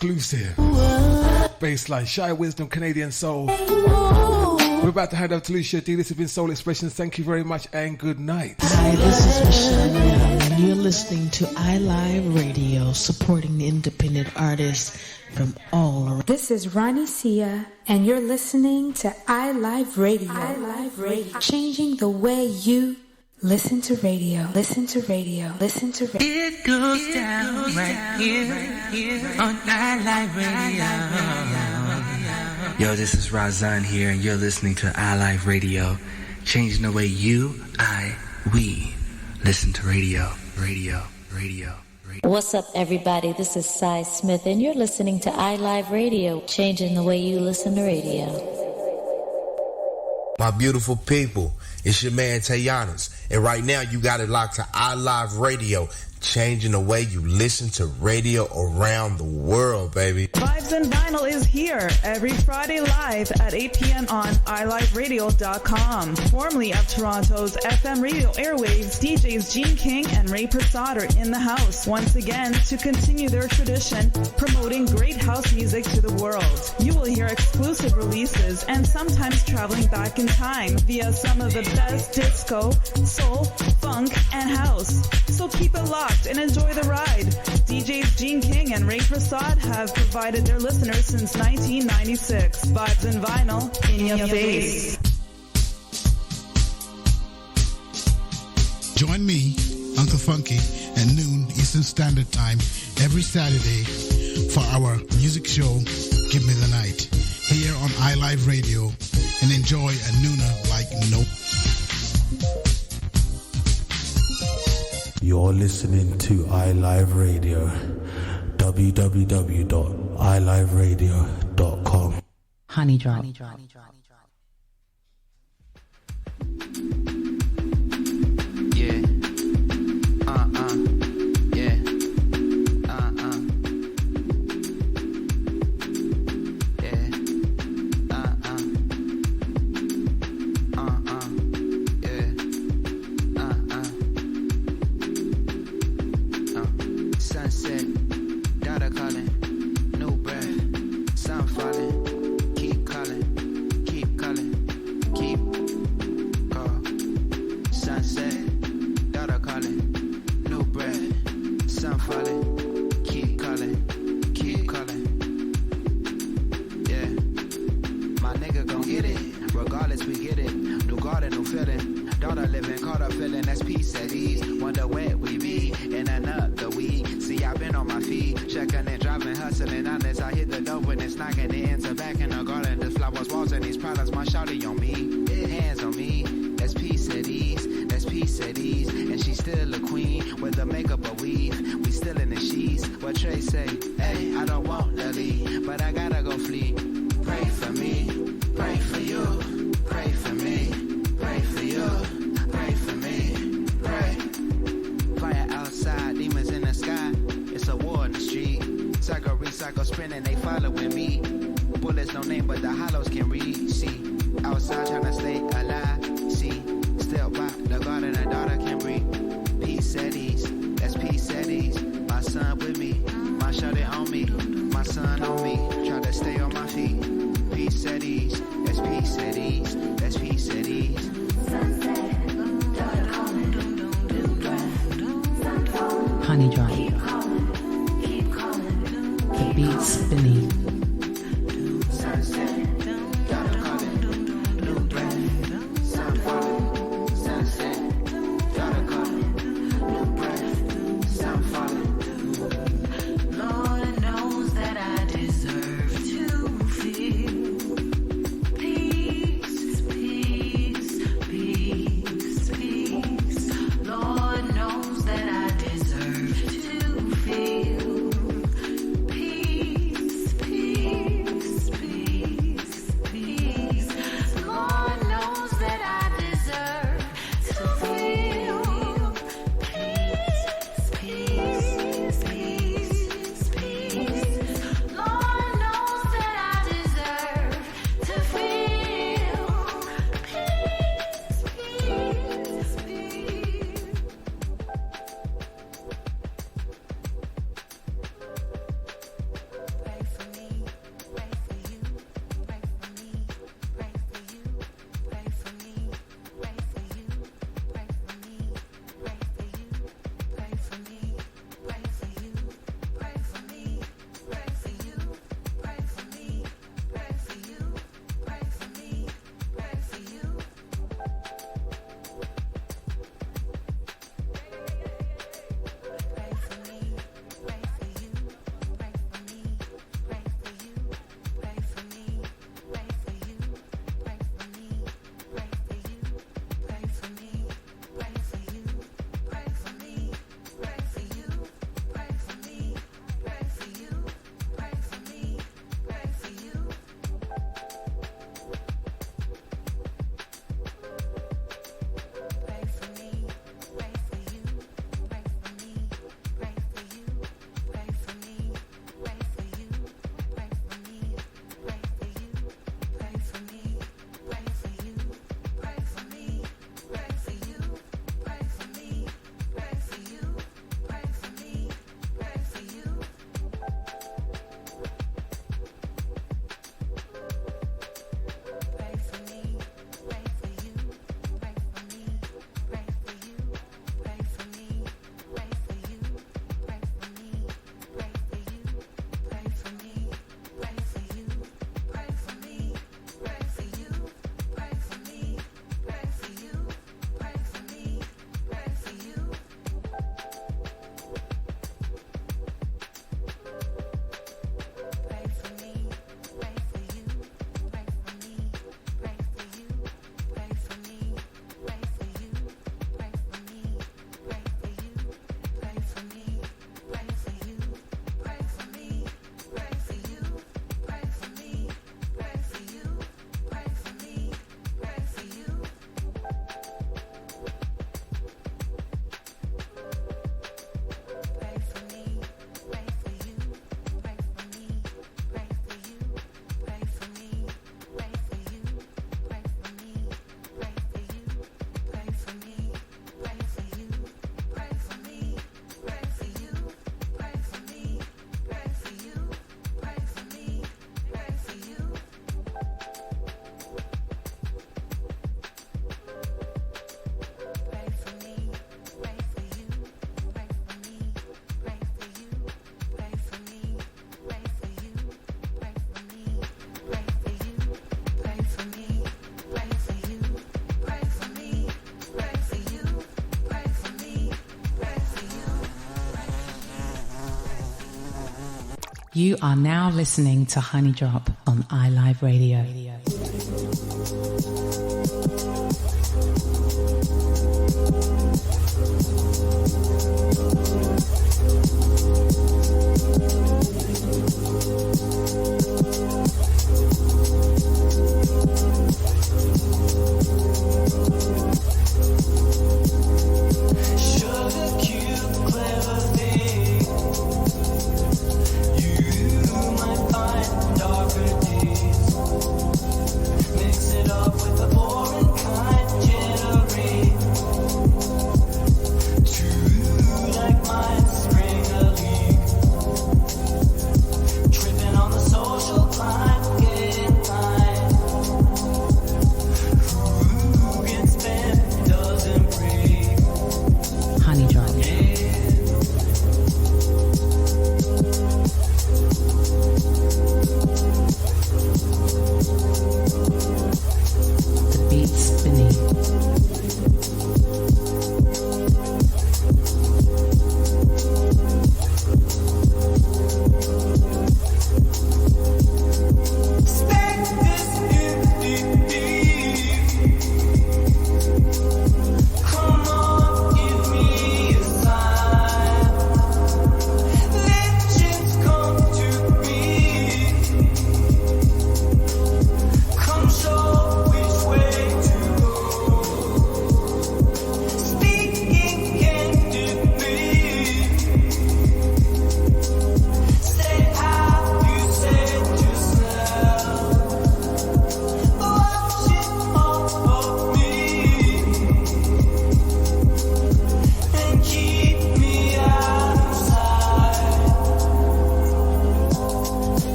exclusive. Baseline, Shy Wisdom, Canadian Soul. We're about to hand over to Lucia Dee. This has been Soul Expressions. Thank you very much and good night. Hi, this is Michelle Young, and you're listening to iLive Radio, supporting the independent artists from all around. This is Ronnie Sia, and you're listening to iLive Radio. iLive Radio, changing the way you listen to radio. Listen to radio. Listen to radio. It goes down right here on iLive Radio. Yo, this is Razan here, and you're listening to iLive Radio, changing the way you, we listen to radio. What's up, everybody? This is Cy Smith, and you're listening to iLive Radio, changing the way you listen to radio. My beautiful people, it's your man Tayanis, and right now you got it locked to iLive Radio, changing the way you listen to radio around the world, baby. Vibes and Vinyl is here every Friday live at 8 p.m. on iLiveRadio.com. Formerly of Toronto's FM radio airwaves, DJs Gene King and Ray Prasad are in the house once again to continue their tradition, promoting great house music to the world. You will hear exclusive releases and sometimes traveling back in time via some of the best disco, soul, funk, and house. So keep it locked and enjoy the ride. DJs Gene King and Ray Prasad have provided their listeners since 1996. Vibes and Vinyl in your face. Join me, Uncle Funky, at noon Eastern Standard Time every Saturday for our music show, Give Me the Night, here on iLive Radio, and enjoy a nooner like nope. You're listening to iLive Radio, www.iliveradio.com. Honey Drop. Yeah. Yeah. Sunset, daughter calling, new breath, sun falling, keep calling, keep calling, keep call. Sunset, daughter calling, new breath, sun falling, keep calling, keep calling. Yeah, my nigga gon' get it, regardless we get it. New garden, new feeling. Daughter living, caught up feeling that's peace at ease. Wonder where we be in another week. See, I've been on my feet, checking and driving, hustling. Honest, I hit the door when it's knocking. The ends are back in the garden. The flowers, walls, and these products. My shawty on me, hands on me. That's peace at ease. That's peace at ease. And she's still a queen with the makeup or weave. We still in the sheets. What Trey say? Hey, I don't want to leave, but I gotta go flee. Pray for me, pray for you, pray for me. Pray for you, pray for me, pray. Fire outside, demons in the sky. It's a war in the street. Cycle, recycle, sprinting, they following me. Bullets no name, but the hollows can read. See, outside trying to stay alive. See, still by the garden, a daughter can breathe. Peace at ease, that's peace at ease. My son with me, my shawty on me, my son on me. Try to stay on my feet. Peace at ease, that's peace at ease, that's peace at ease. Honey Drop. The beat spinning. Peace. You are now listening to Honey Drop on iLive Radio.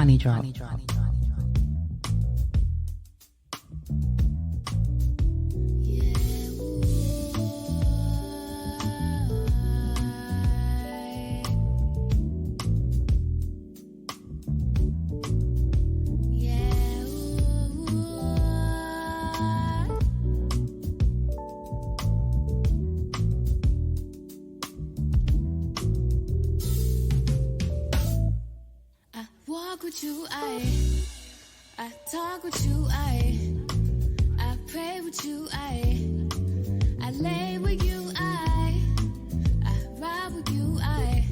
Honey Drop. I talk with you, I pray with you, I lay with you, I ride with you, I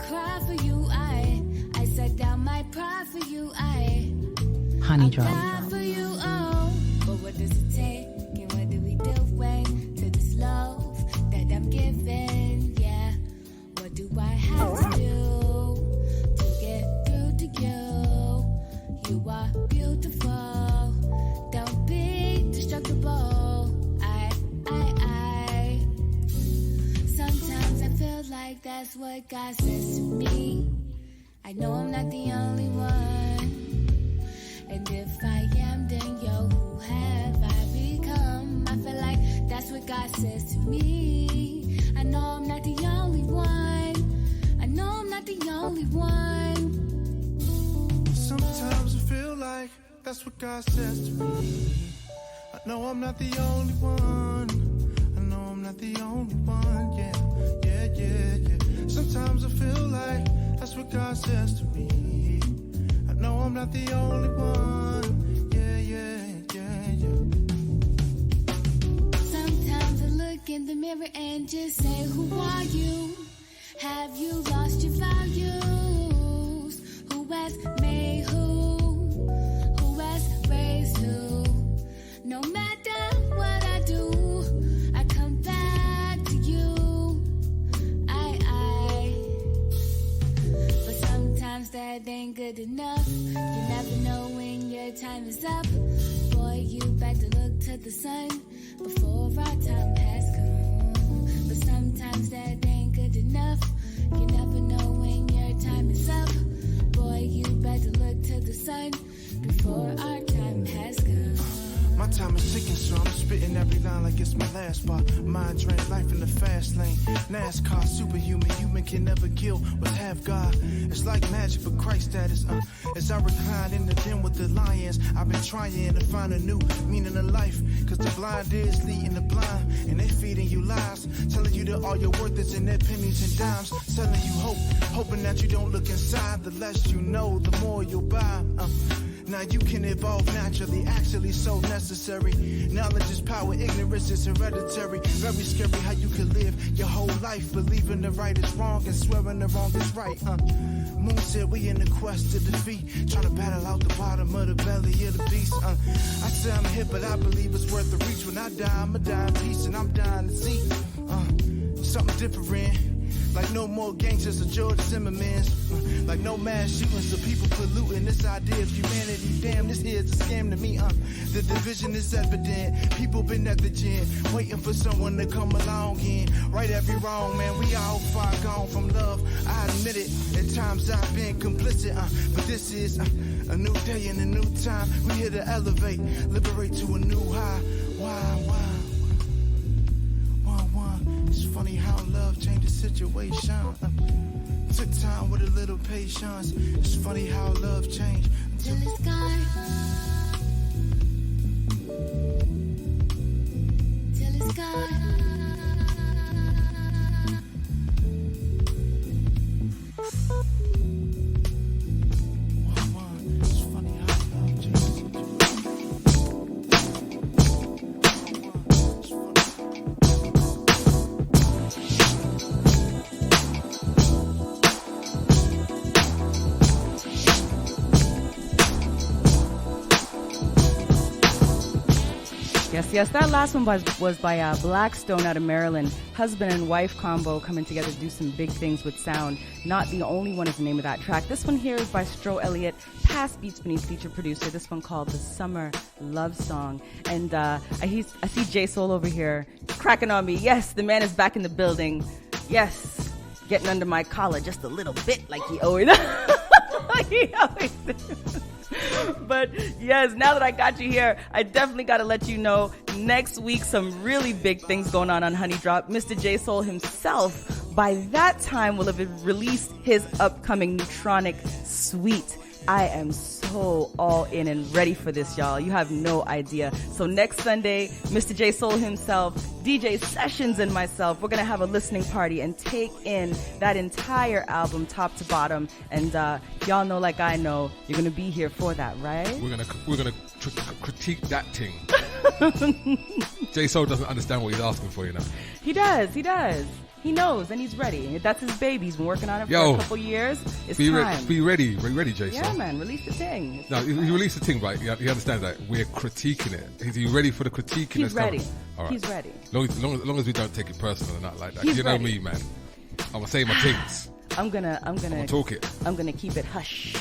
cry for you, I set down my pride for you, Honey Drop. die for you, oh. But what does it take, and what do we do when to this love that I'm giving, yeah? What do I have to do to get through to you? You are beautiful, don't be destructible. Sometimes I feel like that's what God says to me. I know I'm not the only one, and if I am, then yo, who have I become? I feel like that's what God says to me. I know I'm not the only one, I know I'm not the only one. Sometimes I feel like that's what God says to me. I know I'm not the only one, I know I'm not the only one, yeah. Sometimes I feel like that's what God says to me. I know I'm not the only one. Yeah, yeah, yeah, yeah. Sometimes I look in the mirror and just say, who are you? Have you lost your values? Who has made who? Who has raised who? No matter what I do, I come back to you. But sometimes that ain't good enough. You never know when your time is up. Boy, you better look to the sun before our time has come. But sometimes that ain't good enough. You never know when your time is up. Boy, you better look to the sun before our time has come. My time is ticking, so I'm spitting every line like it's my last bar. Mind drain, life in the fast lane. NASCAR, superhuman, human can never kill what's half God. It's like magic for Christ status. As I recline in the den with the lions, I've been trying to find a new meaning of life. Cause the blind is leading the blind, and they feeding you lies, telling you that all your worth is in their pennies and dimes, selling you hope, hoping that you don't look inside. The less you know, the more you'll buy. Now you can evolve naturally, actually so necessary. Knowledge is power, ignorance is hereditary. Very scary how you can live your whole life believing the right is wrong and swearing the wrong is right. Moon said we in the quest to defeat, trying to battle out the bottom of the belly of the beast. I say I'm hip, but I believe it's worth the reach. When I die, I'ma die in peace, and I'm dying to see something different. Like no more gangsters or George Zimmermans. Like no mass shootings of people polluting this idea of humanity. Damn, this here's a scam to me. The division is evident. People been negligent, waiting for someone to come along and right every wrong, man. We all far gone from love. I admit it. At times I've been complicit, but this is a new day and a new time. We here to elevate, liberate to a new high. Why? It's funny how love changes situation. Took time with a little patience. It's funny how love changed Till it's gone. Till it's gone. Yes, that last one was by Blackstone out of Maryland. Husband and wife combo coming together to do some big things with sound. Not the Only One is the name of that track. This one here is by Stro Elliott, past Beats Beneath feature producer. This one called The Summer Love Song. And I see J Soul over here cracking on me. Yes, the man is back in the building. Yes, getting under my collar just a little bit like he always he always does. But yes, now that I got you here, I definitely got to let you know next week some really big things going on Honey Drop. Mr. J Soul himself, by that time, will have released his upcoming Neutronic Suite. I am so all in and ready for this, y'all. You have no idea. So next Sunday, Mr. J Soul himself, DJ Sessions, and myself, we're going to have a listening party and take in that entire album top to bottom. And y'all know, like I know, you're going to be here for that, right? We're gonna critique that thing. J Soul doesn't understand what he's asking for, you know. He does. He knows and he's ready. That's his baby. He's been working on it for a couple years. It's time. Be ready, J Soul. Yeah, man. Release the thing. No, he released the thing, but he understands that we're critiquing it. Is he ready for the critiquing? He's ready. All right. He's ready. Long as we don't take it personal and not like that. He's you know ready. me, man. I'm gonna say my things. I'm gonna talk it. I'm gonna keep it hush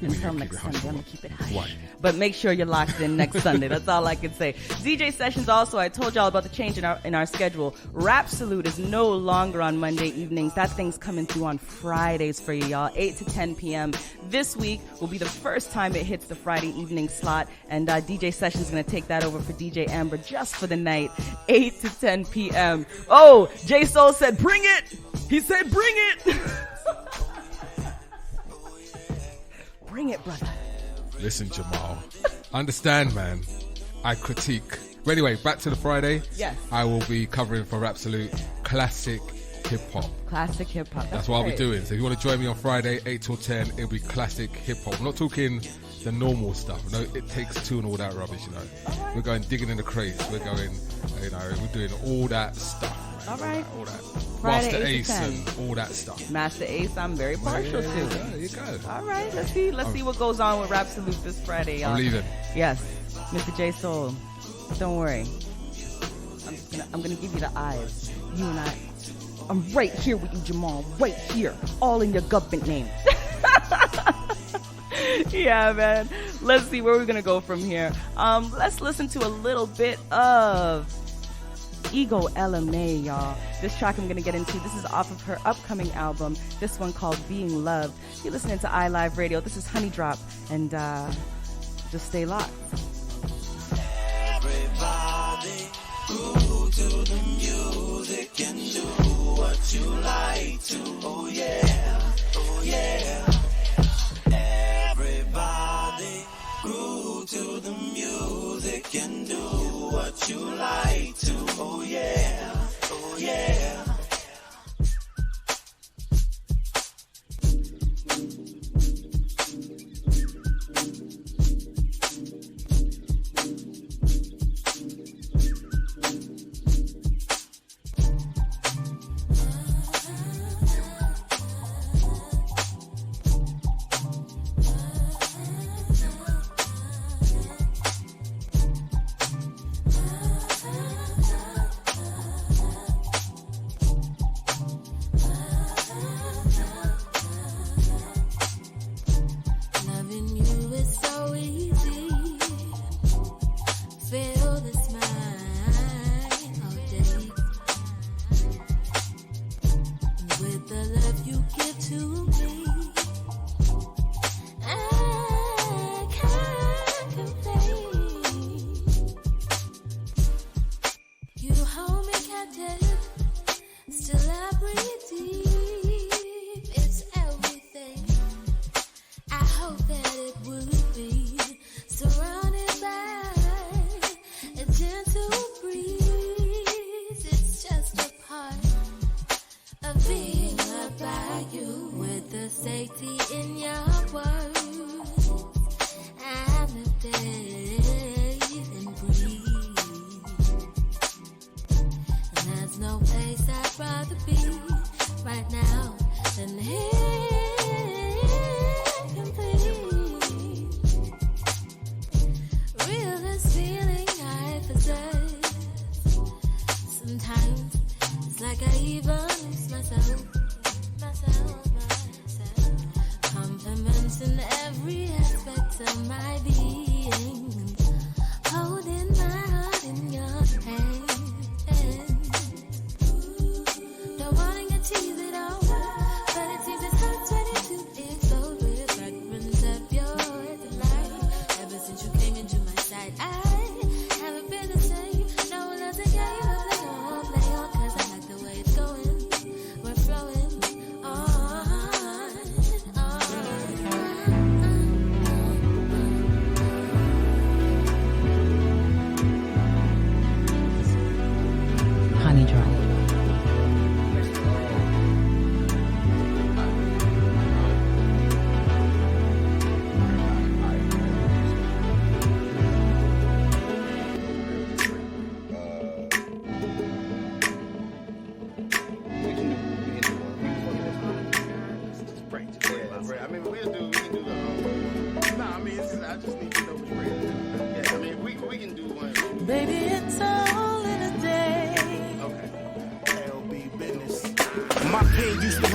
until next Sunday. I'm gonna keep it hush. Why? But make sure you're locked in next Sunday. That's all I can say. DJ Sessions also, I told y'all about the change in our schedule. Rap Salute is no longer on Monday evenings. That thing's coming through on Fridays for you, y'all, 8 to 10 p.m. This week will be the first time it hits the Friday evening slot, and DJ Sessions is going to take that over for DJ Amber just for the night, 8 to 10 p.m. Oh, J Soul said, bring it! He said, bring it! Bring it, brother. Listen, Jamal. Understand, man. I critique. But anyway, back to the Friday. Yes. I will be covering for Rap Salute classic hip hop. Classic hip hop. That's what I'll be doing. So if you want to join me on Friday, 8 till 10, it'll be classic hip hop. I'm not talking the normal stuff. No, it takes two and all that rubbish, you know. Right. We're going digging in the crates. We're going, you know, we're doing all that stuff. All right. All that. Friday, Master Ace and all that stuff. Master Ace, I'm very partial to. There you go. All right, let's see what goes on with Rap Salute this Friday. I'm leaving. Yes, Mr. J Soul. Don't worry. I'm gonna give you the eyes. You and I'm right here with you, Jamal. Right here, all in your government name. Yeah, man. Let's see where we're gonna go from here. Let's listen to a little bit of Ego LMA, y'all. This track I'm gonna get into. This is off of her upcoming album. This one called Being Loved. You're listening to iLive Radio. This is Honey Drop, and just stay locked. Everybody groove to the music and do what you like to. Oh yeah, oh yeah. Everybody groove to the music and do what you like to. Oh yeah, oh yeah.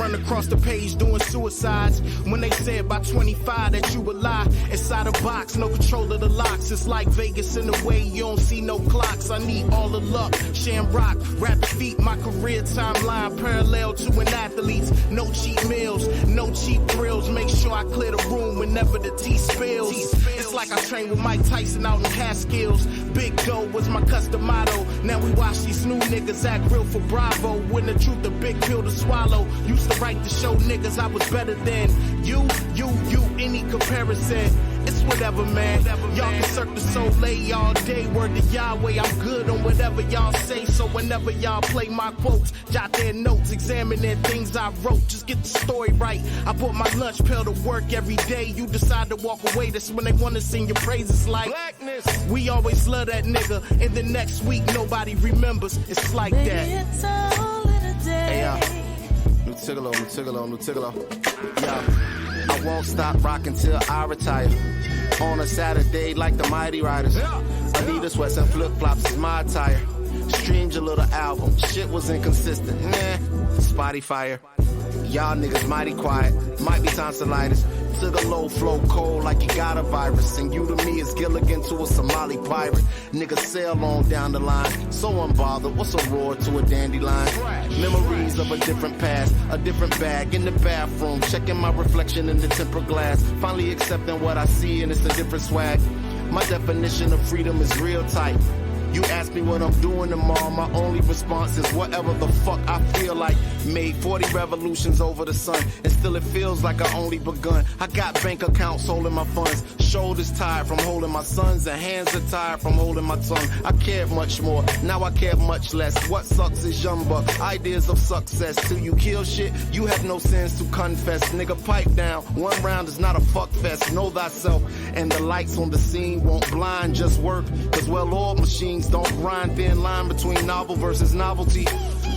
Across the page doing suicides when they said by 25 that you would lie inside a box, no control of the locks. It's like Vegas in a way you don't see no clocks. I need all the luck, Shamrock, rapid feet, my career timeline parallel to an athlete's. No cheap meals, no cheap thrills. Make sure I clear the room whenever the tea spills. It's like I trained with Mike Tyson out in Catskills. Big dough was my custom motto. Now we watch these new niggas act real for Bravo. When the truth a big pill to swallow. Used to write to show niggas I was better than you, any comparison. It's whatever, man. Y'all can Cirque du Soleil all day. Word to Yahweh, I'm good on whatever y'all say. So whenever y'all play my quotes, jot their notes, examine their things I wrote. Just get the story right. I put my lunch pail to work every day. You decide to walk away, that's when they wanna sing your praises like blackness. We always love that nigga, and the next week nobody remembers. It's like Baby, that. It's all in a day. Hey, Nutigalo. Yeah, I won't stop rocking till I retire. On a Saturday like the Mighty Riders. Adidas sweats and flip-flops is my attire. Streamed your little album, shit was inconsistent. Spotty fire. Y'all niggas mighty quiet, might be tonsillitis. To the low flow cold like you got a virus. And you to me is Gilligan to a Somali pirate. Niggas sail on down the line, so unbothered. What's a roar to a dandelion? Memories of a different past, a different bag in the bathroom. Checking my reflection in the tempered glass. Finally accepting what I see and it's a different swag. My definition of freedom is real tight. You ask me what I'm doing tomorrow, my only response is whatever the fuck I feel like. Made 40 revolutions over the sun, and still it feels like I only begun. I got bank accounts holding my funds, shoulders tired from holding my sons, and hands are tired from holding my tongue. I cared much more, now I care much less. What sucks is young bucks, ideas of success. Till you kill shit, you have no sins to confess. Nigga, pipe down, one round is not a fuck fest. Know thyself, and the lights on the scene won't blind, just work. Cause well-oiled machines don't grind, thin line between novel versus novelty.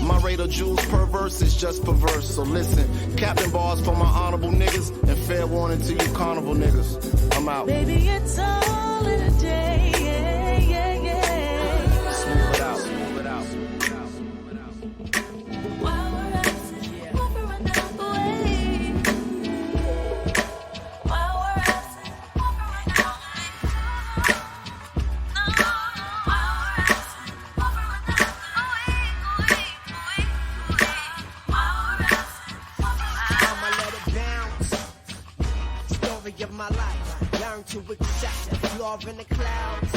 My rate of jewels perverse is just perverse. So listen, Captain Bars for my honorable niggas, and fair warning to you carnival niggas. I'm out. Baby, it's all in a day. Smooth it out. While we're absent, hovering down the way. While we're absent, hovering down the way. Of my life, learn to accept the flaw in the clouds.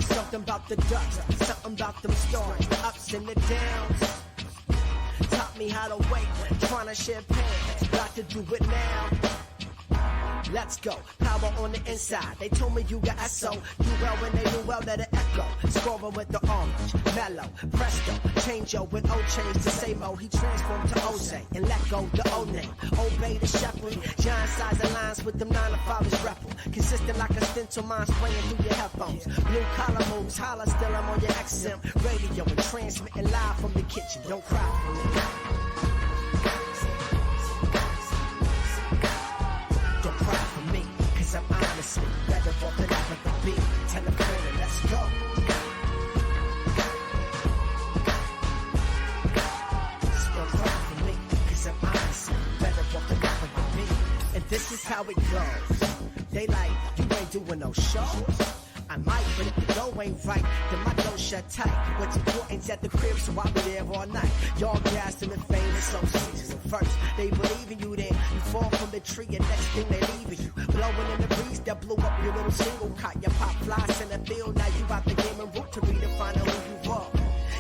Something about the dust, something about them storms, the ups and the downs. Taught me how to wait, trying to share pain, got to do it now. Let's go, power on the inside. They told me you got SO. Do well when they do well, let it echo. Scoring with the orange, mellow, presto. Change yo with O change to Samo. He transformed to Ose and let go the O name. Obey the shepherd. Giant size alliance with them 9 to 5 is rebel. Consistent like a stencil, mind spraying through your headphones. Blue collar moves, holla, still I'm on your XM radio and transmitting live from the kitchen. Don't cry for me. I'm honestly better off than I've ever been. Tell a friend and let's go. Still cry for me, cause I'm honestly better off than I've ever been. And this is how it goes. They like, you ain't doing no shows. I might, but if the dough ain't right, then my dough shut tight. What's important's at the crib, so I'll be there all night. Y'all gassed and famous, so seasons first. They believe in you, then you fall from the tree, and next thing they leaving you. Blowing in the breeze that blew up your little single caught your pop flies in the field. Now you out the game and root to redefine who you are.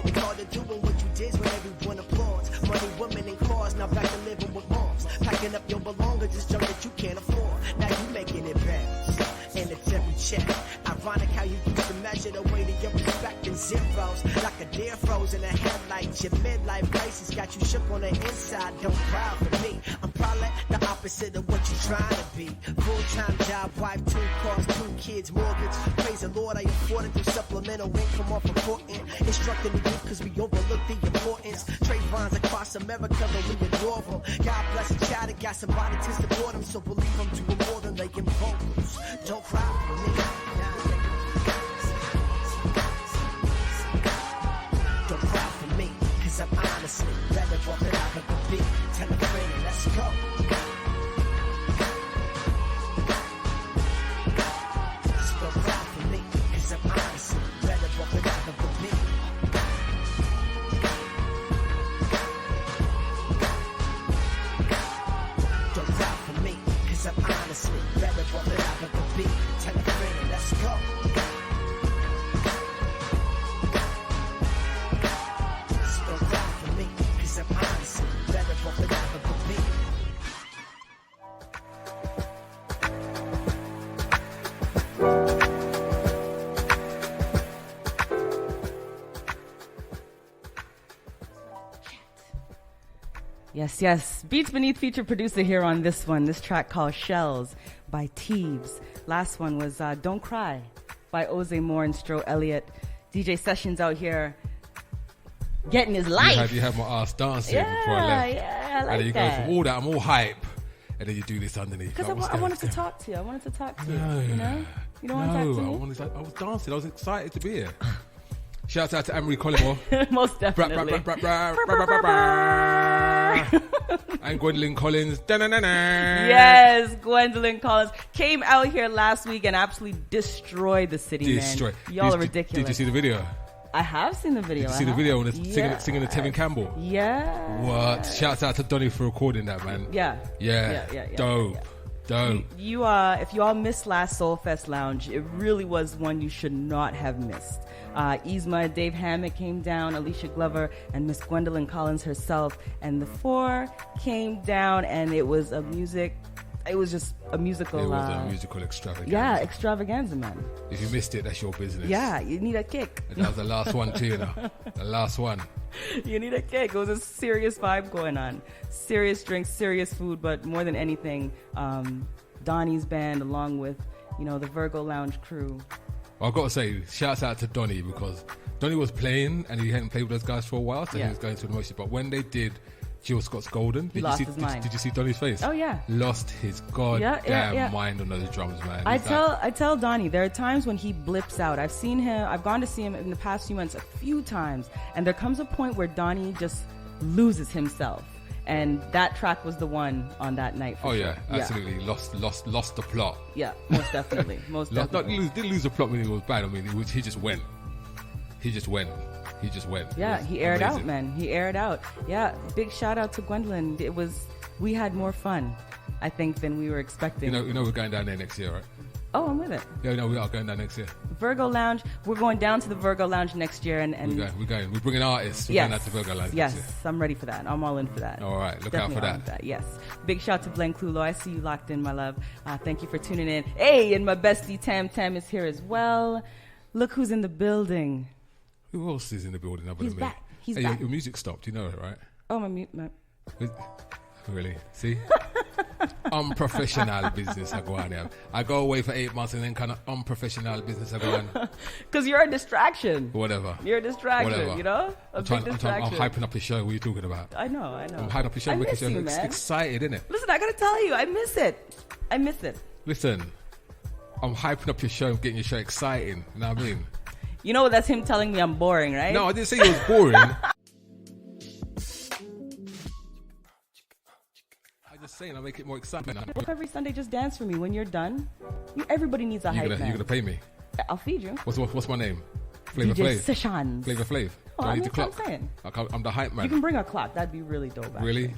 It's hard to do what you did when everyone applauds. Money, women, and cars, now back to living with moms. Packing up your belongings, just junk that you can't afford. Now you making it bounce, and it's every check. Ironic how you used to measure the weight of your respect in zeros. Like a deer froze in the headlights. Your midlife crisis got you shook on the inside. Don't cry for me. I'm probably the opposite of what you're trying to be. Full-time job, wife, 2 cars, 2 kids, mortgage. Praise the Lord, I afford it through supplemental income off important. Instructing the youth cause we overlook the importance. Trade bonds across America, but we ignore them. God bless the child that got somebody to support them. So believe them doing more than they can vocals. Don't cry for me. Don't cry for me, cause I'm honestly better off than I've ever been. Tell a friend and let's go. Just don't cry for me, cause I'm honestly better off than I've ever been. Don't cry for me, cause I'm honestly better off than I've ever been. go. Still cry for me, 'cause I'm honestly better off than ever could be. Yes, yes. Beats Beneath feature producer here on this one. This track called Shells by Teebs. Last one was Don't Cry by Oze Moore and Stro Elliott. DJ Sessions out here getting his life. You had my ass dancing before I left. Yeah, I like and then you that. go from all that, I'm all hype, and then you do this underneath. Because Like, I wanted to talk to you. I wanted to talk to you. No. You know? You don't want to talk to me? I was dancing. I was excited to be here. Shouts out to Anne-Marie Collymore. Most definitely. And Gwendolyn Collins. Yes, Gwendolyn Collins came out here last week and absolutely destroyed the city, man. Y'all are ridiculous. Did you see the video? I have seen the video. Did you see the video when it's singing to Tevin Campbell? Yeah. What? Shouts out to Donny for recording that, man. Yeah. Dope. Dope. You if you all missed last Soulfest Lounge, it really was one you should not have missed. Yzma, Dave Hammett came down, Alicia Glover, and Miss Gwendolyn Collins herself, and the four came down, and it was just a musical. It was a musical extravaganza. Yeah, extravaganza, man. If you missed it, that's your business. Yeah, you need a kick. And that was the last one too, you know. The last one. You need a kick. It was a serious vibe going on. Serious drinks, serious food, but more than anything, Donnie's band along with, the Virgo Lounge crew. Well, I've got to say, shouts out to Donnie, because Donnie was playing and he hadn't played with those guys for a while, so he was going through the motions. But when they did Jill Scott's Golden, he lost his mind. Did you see Donnie's face? Oh yeah, lost his goddamn mind on those drums, man. I tell Donnie, there are times when he blips out. I've seen him. I've gone to see him in the past few months a few times, and there comes a point where Donnie just loses himself. And that track was the one on that night. For sure. Absolutely. Lost the plot. Yeah, most definitely. Didn't lose the plot when it was bad. I mean, he just went. Yeah, he aired out, man. He aired out. Yeah, big shout out to Gwendolyn. We had more fun, I think, than we were expecting. You know, we're going down there next year, right? Oh, I'm with it. Yeah, no, we are going down next year. Virgo Lounge. We're going down to the Virgo Lounge next year, and we're going. We're bringing artists. We're going down to Virgo Lounge. Yes, next year. I'm ready for that. I'm all in for that. All right, look Definitely out for that. Yes. Big shout to Blaine Clulo. I see you locked in, my love. Thank you for tuning in. Hey, and my bestie Tam is here as well. Look who's in the building. Who else is in the building other than me? Back. He's hey, back. Your music stopped. You know it, right? Oh, my. Really? See? Unprofessional business I go on here. I go away for 8 months and then kind of unprofessional business I go on. Because you're a distraction. Whatever. You're a distraction, Whatever. I'm hyping up the show. What are you talking about? I know. I'm hyping up the show, making you excited, innit? Listen, I gotta tell you, I miss it. Listen, I'm hyping up your show and getting your show exciting. You know what I mean? You know, that's him telling me I'm boring, right? No, I didn't say you was boring. Saying I make it more exciting. Every Sunday, just dance for me. When you're done, everybody needs a hype man. You're gonna pay me. I'll feed you. What's my name? Flavor DJ Flav. Sessions. Flavor Flav. Do I need the clock? I'm saying. I'm the hype man. You can bring a clock. That'd be really dope. Actually. Really?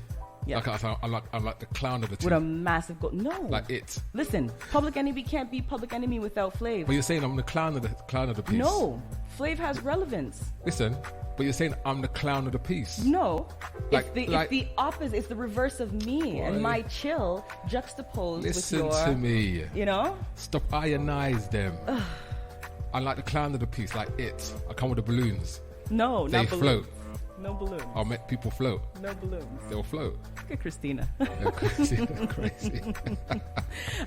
Yeah. I'm like the clown of the team. With a massive goal. No. Like it. Listen, Public Enemy can't be Public Enemy without Flav. But you're saying I'm the clown of the piece. No. Flav has relevance. Listen. But you're saying I'm the clown of the piece. No. It's the opposite. It's the reverse of me and my chill juxtaposed with your... Listen to me. You know? Stop ionize them. I'm like the clown of the piece, like it. I come with the balloons. No, they not balloons. Float. No balloons. I'll make people float. No balloons. They'll float. Look at Christina. Crazy.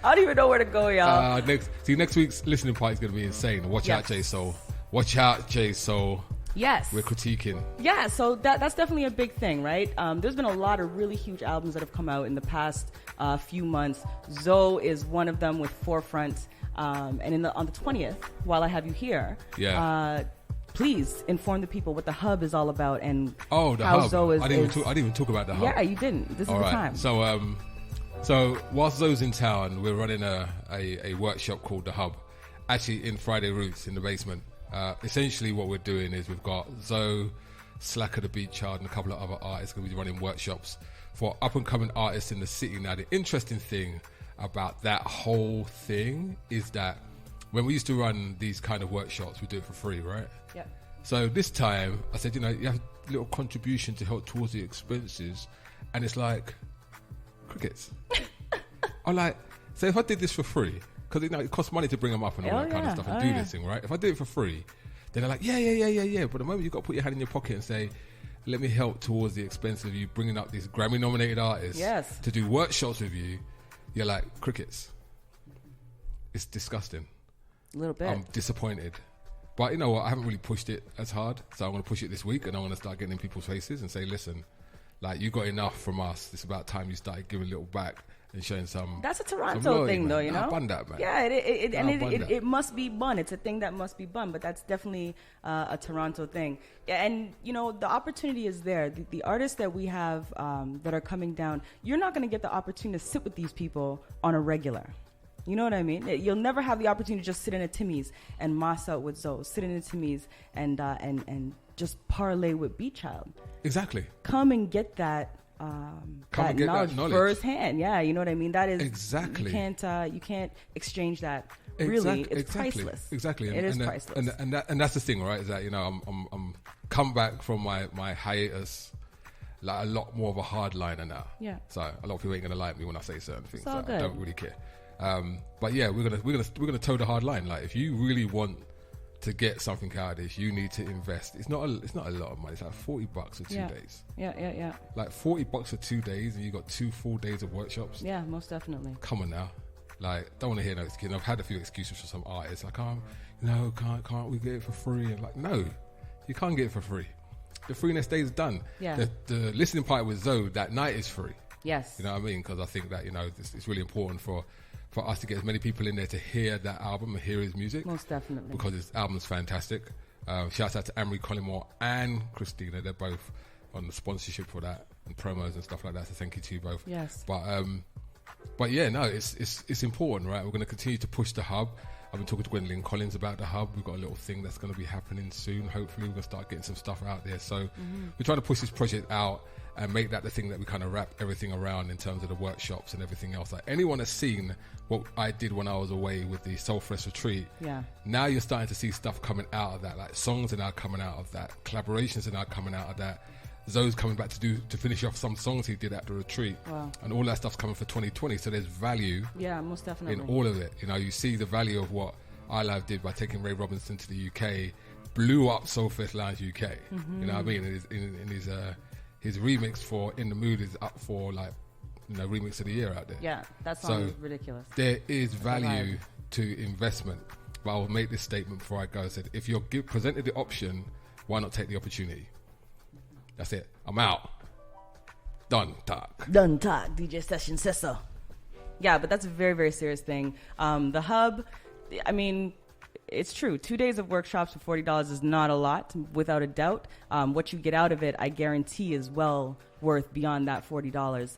I don't even know where to go, y'all. Next week's listening party is going to be insane. Watch out, J Soul. Watch out, J Soul. Yes. We're critiquing. Yeah, so that's definitely a big thing, right? There's been a lot of really huge albums that have come out in the past few months. Zoe is one of them with Forefront. And on the 20th, while I have you here, please inform the people what the Hub is all about and the how Hub. Zoe is... I didn't even talk about the Hub. Yeah, you didn't. This is the time. So whilst Zoe's in town, we're running a workshop called the Hub, actually in Friday Roots in the basement. Essentially what we're doing is we've got Zoe, Slacker the Beat Child, and a couple of other artists going to be running workshops for up-and-coming artists in the city. Now, the interesting thing about that whole thing is that when we used to run these kind of workshops, we do it for free, right? Yeah. So this time, I said, you know, you have a little contribution to help towards the expenses, and it's like crickets. I'm like, so if I did this for free, because you know it costs money to bring them up and all that kind of stuff and do this thing, right? If I did it for free, then they're like, yeah. But the moment you got to put your hand in your pocket and say, let me help towards the expense of you bringing up these Grammy-nominated artists to do workshops with you, you're like, crickets. It's disgusting. A little bit. I'm disappointed. But you know what? I haven't really pushed it as hard, so I'm going to push it this week, and I'm going to start getting in people's faces and say, listen, like, you got enough from us. It's about time you started giving a little back and showing some. That's a Toronto thing, though, you know. I bun that, man. Yeah, it must be bun. It's a thing that must be bun, but that's definitely a Toronto thing. Yeah, and you know, the opportunity is there. The artists that we have that are coming down, you're not going to get the opportunity to sit with these people on a regular. You know what I mean? You'll never have the opportunity to just sit in a Timmy's and moss out with Zoe, sit in a Timmy's and just parlay with Beat Child. Exactly. Come and get that. That knowledge firsthand. Yeah, you know what I mean. That is exactly. You can't exchange that. Really, it's priceless. Exactly. It is priceless. And that's the thing, right? Is that, you know, I'm come back from my hiatus like a lot more of a hardliner now. Yeah. So a lot of people ain't gonna like me when I say certain things. It's all good. I don't really care. But yeah, we're gonna toe the hard line. Like, if you really want to get something out of this, you need to invest. It's not a lot of money. It's like $40 for 2 days. Yeah. Like $40 for 2 days, and you got 2 full days of workshops. Yeah, most definitely. Come on now. Like, don't want to hear no excuses. I've had a few excuses for some artists. Like, can't we get it for free? And like, no, you can't get it for free. The freeness day is done. Yeah. The listening party with Zoe that night is free. Yes. You know what I mean? Because I think that, you know, it's really important for us to get as many people in there to hear that album and hear his music. Most definitely. Because his album's fantastic. Shouts out to Anne-Marie Collymore and Christina. They're both on the sponsorship for that and promos and stuff like that. So thank you to you both. Yes. But yeah, no, it's important, right? We're going to continue to push the hub. I've been talking to Gwendolyn Collins about the hub. We've got a little thing that's going to be happening soon. Hopefully we're going to start getting some stuff out there. So we're trying to push this project out and make that the thing that we kind of wrap everything around in terms of the workshops and everything else. Like, anyone has seen what I did when I was away with the Soul Fresh Retreat. Yeah. Now you're starting to see stuff coming out of that. Like, songs are now coming out of that. Collaborations are now coming out of that. Zoe's coming back to finish off some songs he did at the retreat. Wow. And all that stuff's coming for 2020. So there's value. Yeah, most definitely. In all of it. You know, you see the value of what iLive did by taking Ray Robinson to the UK, blew up Soul Fest Lounge UK. You know what I mean? His remix for In the Mood is up for, like, you know, remix of the year out there. Yeah, that song is ridiculous. There is value to investment. But I'll make this statement before I go. I said, if you're presented the option, why not take the opportunity? That's it. I'm out. Done talk. DJ Session says so. Yeah, but that's a very, very serious thing. The hub, I mean, it's true. 2 days of workshops for $40 is not a lot, without a doubt. What you get out of it, I guarantee, is well worth beyond that $40.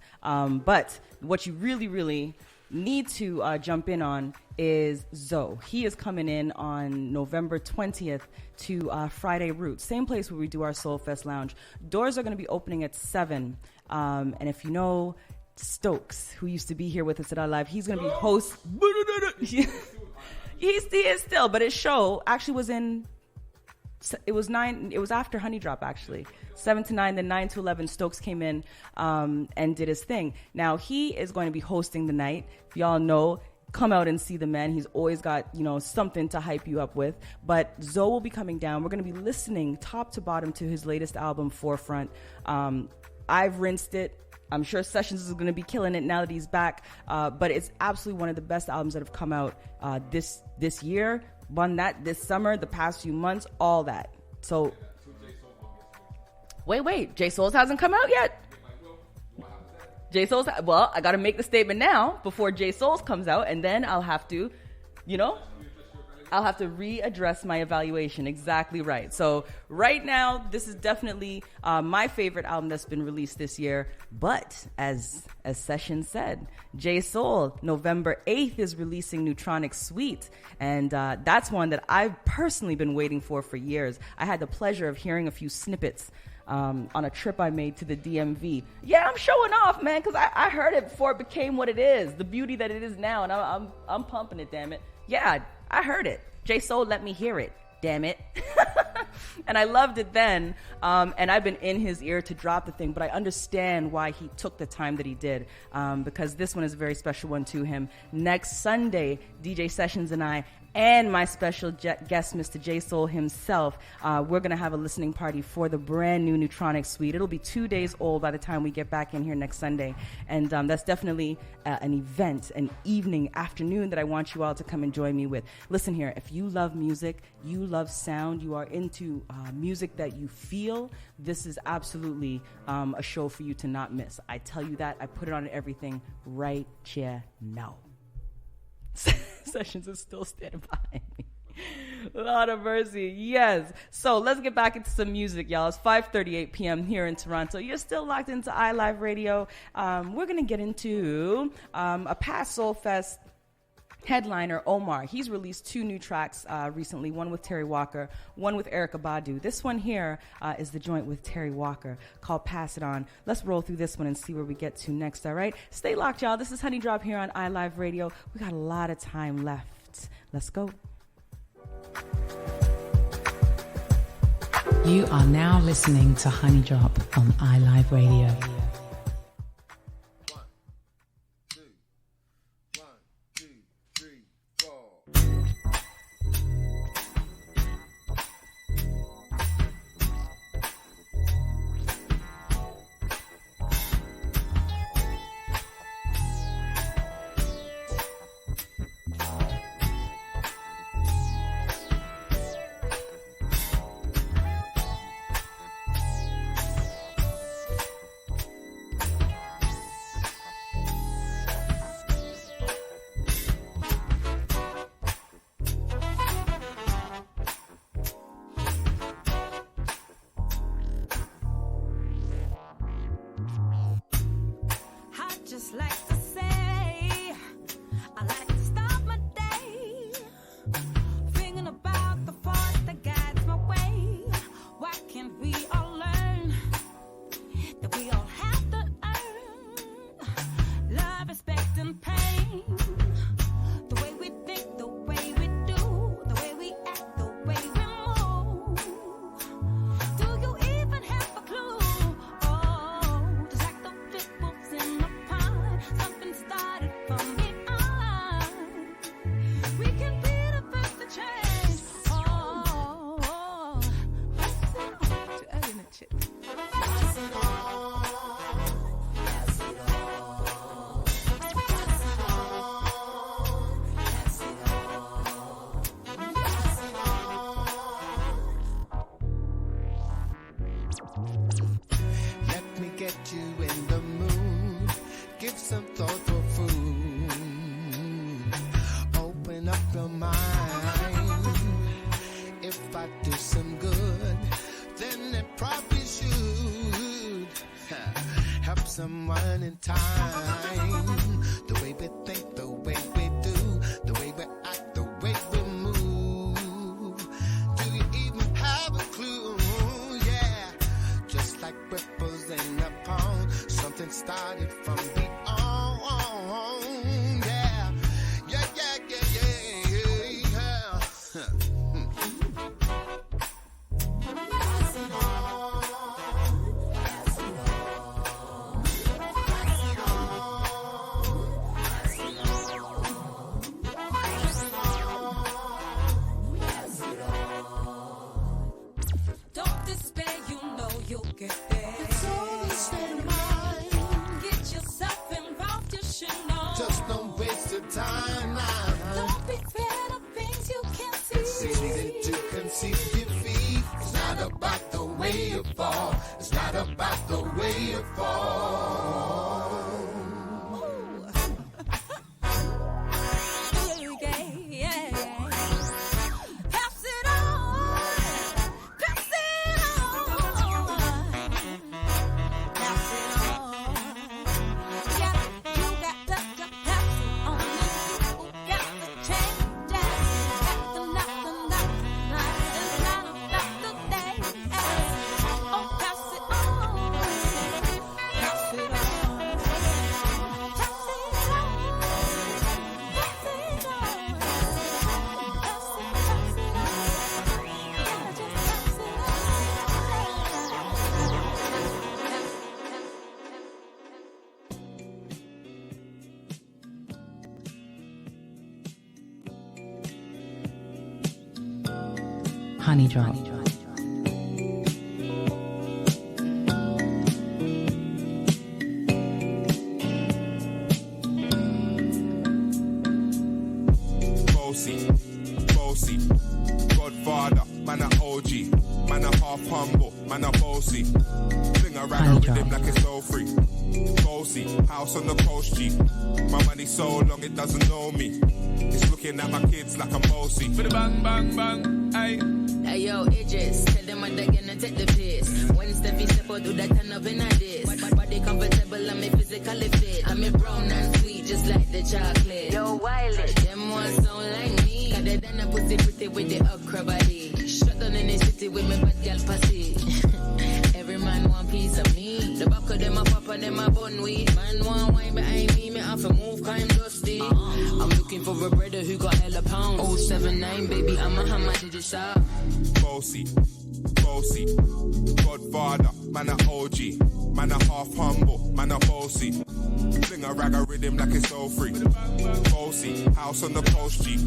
But what you really, really need to jump in on is Zoe. He is coming in on November 20th to Friday Roots, same place where we do our Soul Fest Lounge. Doors are going to be opening at 7. And if you know Stokes, who used to be here with us at iLive, he's going to be host. He is still, but his show actually was it was after Honey Drop, actually. 7 to 9, then 9 to 11, Stokes came in and did his thing. Now, he is going to be hosting the night. If y'all know, come out and see the man. He's always got, you know, something to hype you up with. But Zoe will be coming down. We're going to be listening top to bottom to his latest album, Forefront. I've rinsed it. I'm sure Sessions is going to be killing it now that he's back. But it's absolutely one of the best albums that have come out this year. Won that this summer, the past few months, all that. So, wait. J Souls hasn't come out yet. J Souls, well, I got to make the statement now before J Souls comes out, and then I'll have to, you know, I'll have to readdress my evaluation. Exactly right. So right now, this is definitely my favorite album that's been released this year. But as Session said, J Soul, November 8th is releasing Neutronic Suite. And that's one that I've personally been waiting for years. I had the pleasure of hearing a few snippets on a trip I made to the DMV. Yeah, I'm showing off, man, because I heard it before it became what it is, the beauty that it is now. And I'm pumping it, damn it. Yeah, I heard it. J Soul let me hear it. Damn it. And I loved it then. And I've been in his ear to drop the thing, but I understand why he took the time that he did, because this one is a very special one to him. Next Sunday, DJ Sessions and I, and my special guest, Mr. J Soul himself, we're going to have a listening party for the brand new Neutronic Suite. It'll be 2 days old by the time we get back in here next Sunday. And that's definitely an event, an evening, afternoon that I want you all to come and join me with. Listen here, if you love music, you love sound, you are into music that you feel, this is absolutely a show for you to not miss. I tell you that. I put it on everything right here now. Sessions is still standing behind me. Lord of mercy. Yes. So let's get back into some music, y'all. It's 5:38 p.m. here in Toronto. You're still locked into iLive Radio. We're going to get into a past Soul Fest headliner, Omar. He's released 2 new tracks recently, one with Terry Walker, one with Erykah Badu. This one here is the joint with Terry Walker called Pass It On. Let's roll through this one and see where we get to next, all right? Stay locked, y'all. This is Honey Drop here on iLive Radio. We got a lot of time left. Let's go. You are now listening to Honey Drop on iLive Radio. Just like to say, I like to start my day thinking about the force that guides my way. Why can't we all learn that we all have to earn love, respect, and pain? The way we think, the way we do, the way we act, the way we move. Do you even have a clue? Oh, just like the ripples in the something started from behind. We can be the first to change. Oh, too early in the chip. Pass it on, pass it on, pass it on, pass it on, pass it on. Let me get you in the mood. Give some thought for food. Open up your mind. If I do some good, then it probably should help someone in time. The way we think, the way we do, the way we act, the way we move. Do you even have a clue? Yeah, just like ripples in a pond, something started from the Honey Drop. Bossy, Godfather, man a OG, man a half humble, man a bossy. Fling a rag with him like it's all free. Bossy, house on the coast G. My money so long it doesn't know me. It's looking at my kids like I'm bossy. For the bang, bang, bang, aye. Hey yo, Idris, tell them what they're gonna take the piss. When Steffi step out, do that turn up in a diss. Body comfortable, I'm physically fit. I'm brown and sweet, just like the chocolate. Yo, Wiley, them ones don't like me. Cause they done a pussy pretty with the okra body. Shut down in the city with me bad girl pussy. Every man want piece of me. The back of them a pop and them a bun weed. Man want wine behind me have to move cause I'm dusty. I'm looking for a brother who got hella pounds. 079, baby, I'm a hammer, did you stop? Bossy, Godfather, man a OG, man a half humble, man a bossy. Fling a rag a rhythm like it's all free. Bossy, house on the coast G.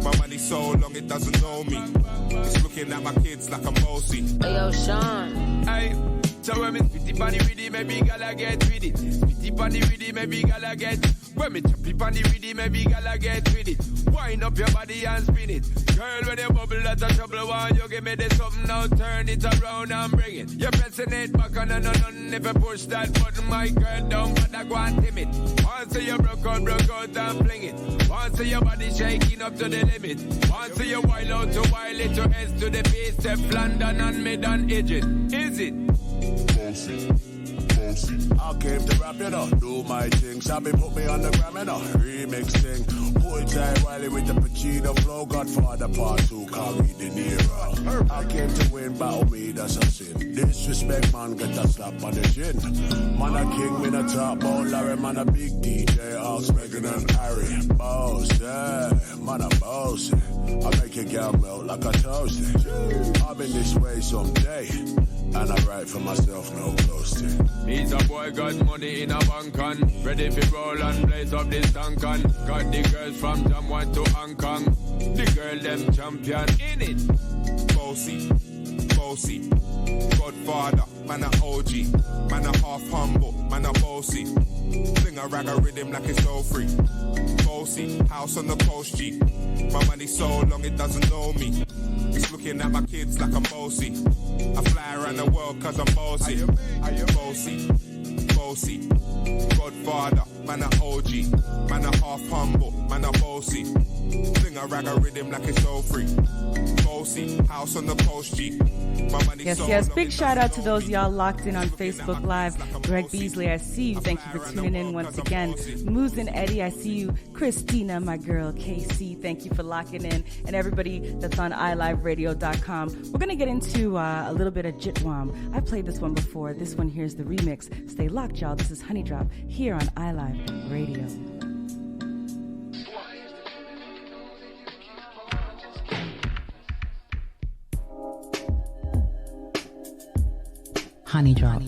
My money so long it doesn't know me. It's looking at my kids like I'm bossy. Hey yo, Sean. Hey, so when me spitty bunny with it, maybe gala get with it. Spitty bunny with it, maybe gala get. When me choppy bunny with it, maybe gala get with it. Wind up your body and spin it. Girl, when you bubble, that's a trouble. Why you give me this something now? Turn it around and bring it. You're pressing it back on and on. If you push that button, my girl, don't bother go and timid. Once you broke out and fling it. Once your body shaking up to the limit. Once you wild out to wild it to S to the base. Step London and mid and edge it. Is it? Bossy. I came to rap, you know, do my thing. Sabi put me on the gram, you know, remix thing. Hold tight, Wiley with the Pacino flow. Godfather part 2, call me De Niro. I came to win, battle me, that's a sin. Disrespect, man, get a slap on the chin. Man a king, me a top ball, Larry, man a big DJ, Ox, Megan and Harry. Boss, yeah, man a boss. I make a girl melt like a toast. I've been this way someday. And I write for myself, no ghosting. He's a boy, got money in a bank on. Ready for roll and blaze up this tank on. Got the girls from Jamwan to Hong Kong. The girl, them champion in it. Bossy, Godfather, man a OG, man a half humble, man a bossy. Fling a rag a rhythm like it's all free. Bossy, house on the coast G. My money so long it doesn't know me. It's looking at my kids like I'm bossy. I fly around the world cause I'm bossy. Bossy, Godfather, man a OG, man a half humble, man a bossy. Fling a rag a rhythm like it's all free. Bossy, house on the coast G. My money Yes. Big shout out to those y'all locked in on Facebook Live. Greg Beasley, I see you. Thank you for tuning in once again. Moose and Eddie, I see you. Christina, my girl, KC, thank you for locking in. And everybody that's on iLiveRadio.com. We're going to get into a little bit of Jitwam. I played this one before. This one here's the remix. Stay locked, y'all. This is Honey Drop here on iLive Radio. Honey Drop.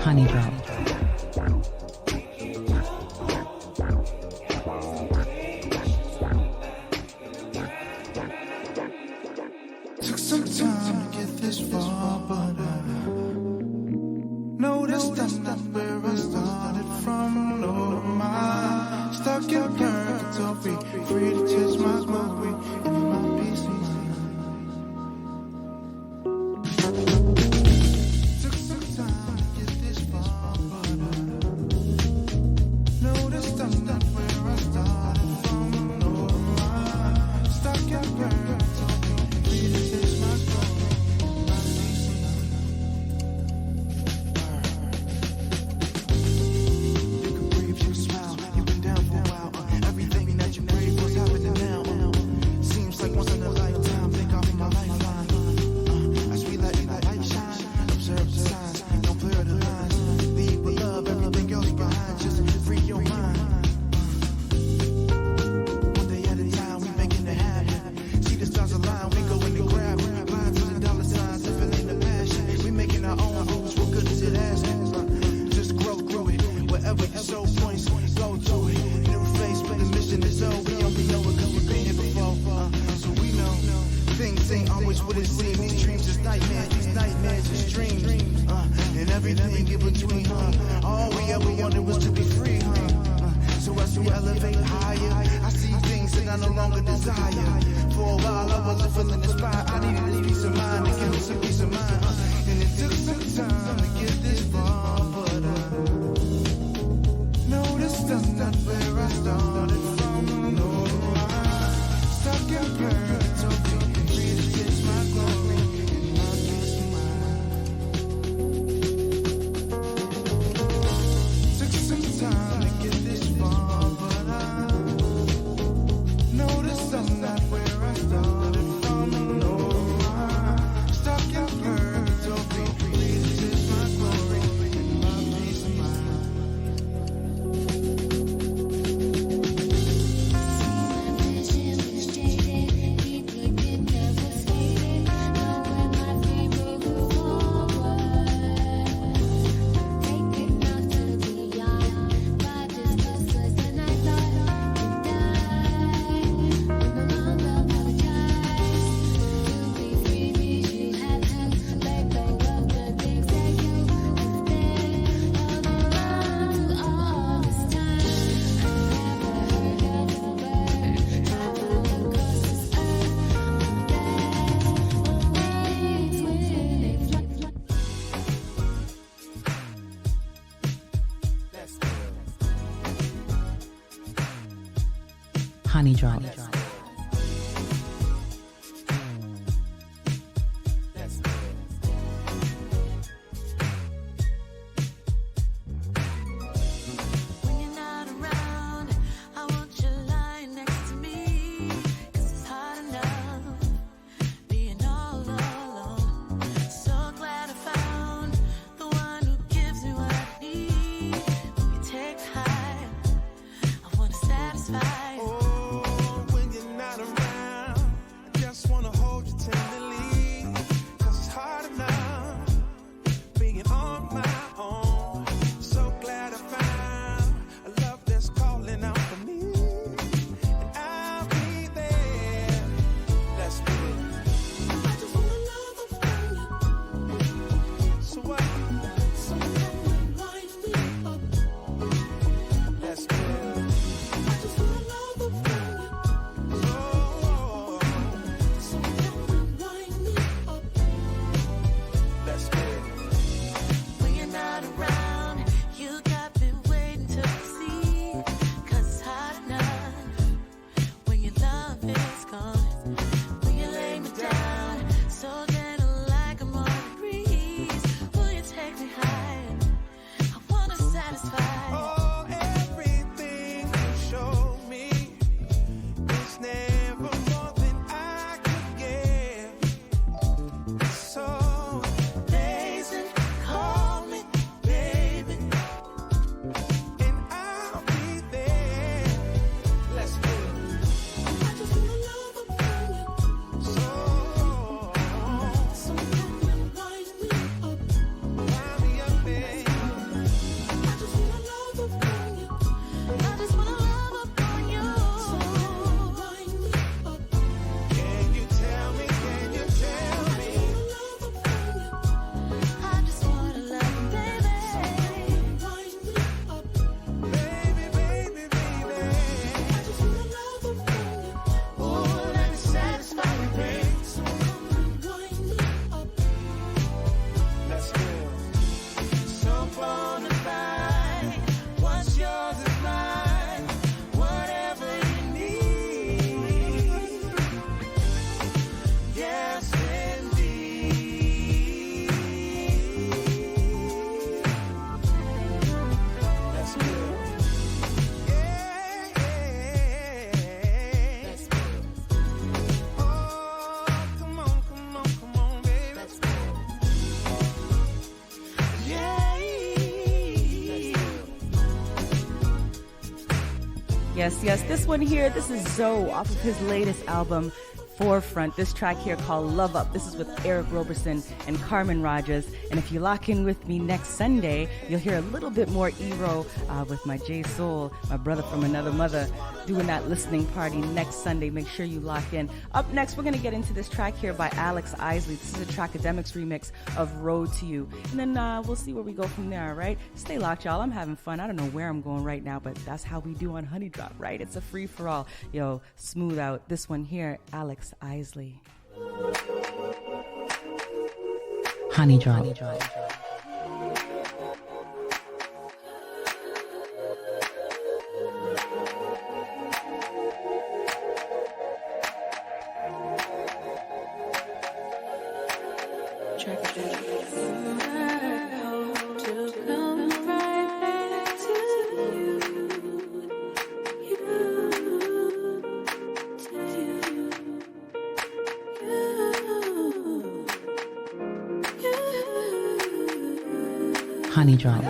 Honey Drop. Took some time to get this far, but I would it seem? These dreams is nightmares, these nightmares is dreams. And everything in between, all we ever wanted was to be free, So as we elevate higher, I see things that I no longer desire. For a while I wasn't feeling inspired. I needed this peace of mind to give me some peace of mind. And it took some time to get this far, but no, this is not where I started from. No, I'm stuck in purgatory. Free to kiss my glory and my peace of mind. Took some time to get this far, but no, this is not where I started from. No, I'm stuck in purgatory. Free to kiss my glory and my peace of mind. Honey Drop. Yes, this one here, this is Zoe off of his latest album, forefront. This track here called Love Up. This is with Eric Roberson and Carmen Rajas. And if you lock in with me next Sunday, you'll hear a little bit more Ero with my J Soul, my brother from another mother, doing that listening party next Sunday. Make sure you lock in. Up next, we're going to get into this track here by Alex Isley. This is a Trackademics remix of Road to You. And then we'll see where we go from there, all right? Stay locked, y'all. I'm having fun. I don't know where I'm going right now, but that's how we do on Honey Drop, right? It's a free-for-all. Yo, smooth out. This one here, Alex Isley. Honey Drop. Honey Drop.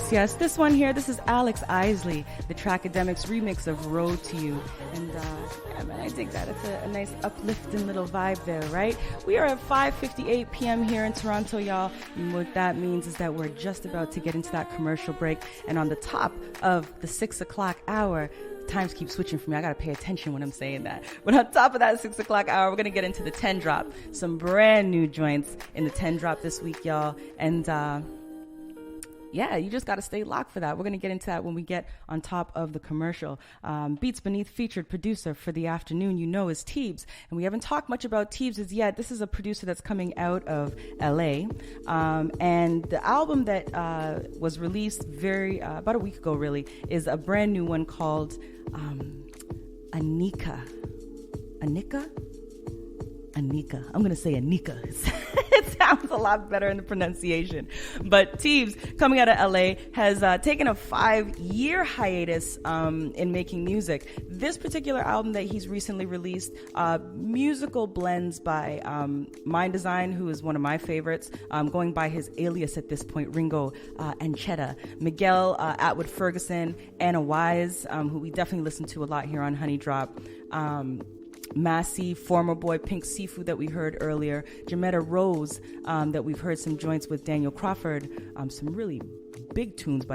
Yes. This one here, this is Alex Isley, the Trackademics remix of Road to You. And yeah, man, I think that. It's a nice uplifting little vibe there, right? We are at 5:58 p.m. here in Toronto, y'all. And what that means is that we're just about to get into that commercial break. And on the top of the 6 o'clock hour, times keep switching for me. I got to pay attention when I'm saying that. But on top of that 6 o'clock hour, we're going to get into the 10 drop. Some brand new joints in the 10 drop this week, y'all. And yeah, you just got to stay locked for that. We're going to get into that when we get on top of the commercial. Beats Beneath featured producer for the afternoon, is Teebs. And we haven't talked much about Teebs as yet. This is a producer that's coming out of LA. And the album that was released about a week ago, really, is a brand new one called Anika. Anika? I'm going to say Anika. It sounds a lot better in the pronunciation. But Teebs, coming out of LA, has taken a 5-year hiatus in making music. This particular album that he's recently released, musical blends by Mind Design, who is one of my favorites, going by his alias at this point, Ringo Anchetta, Miguel Atwood Ferguson, Anna Wise, who we definitely listen to a lot here on Honey Drop, Massey, Former Boy, Pink Seafood that we heard earlier, Jametta Rose that we've heard some joints with Daniel Crawford, some really big tunes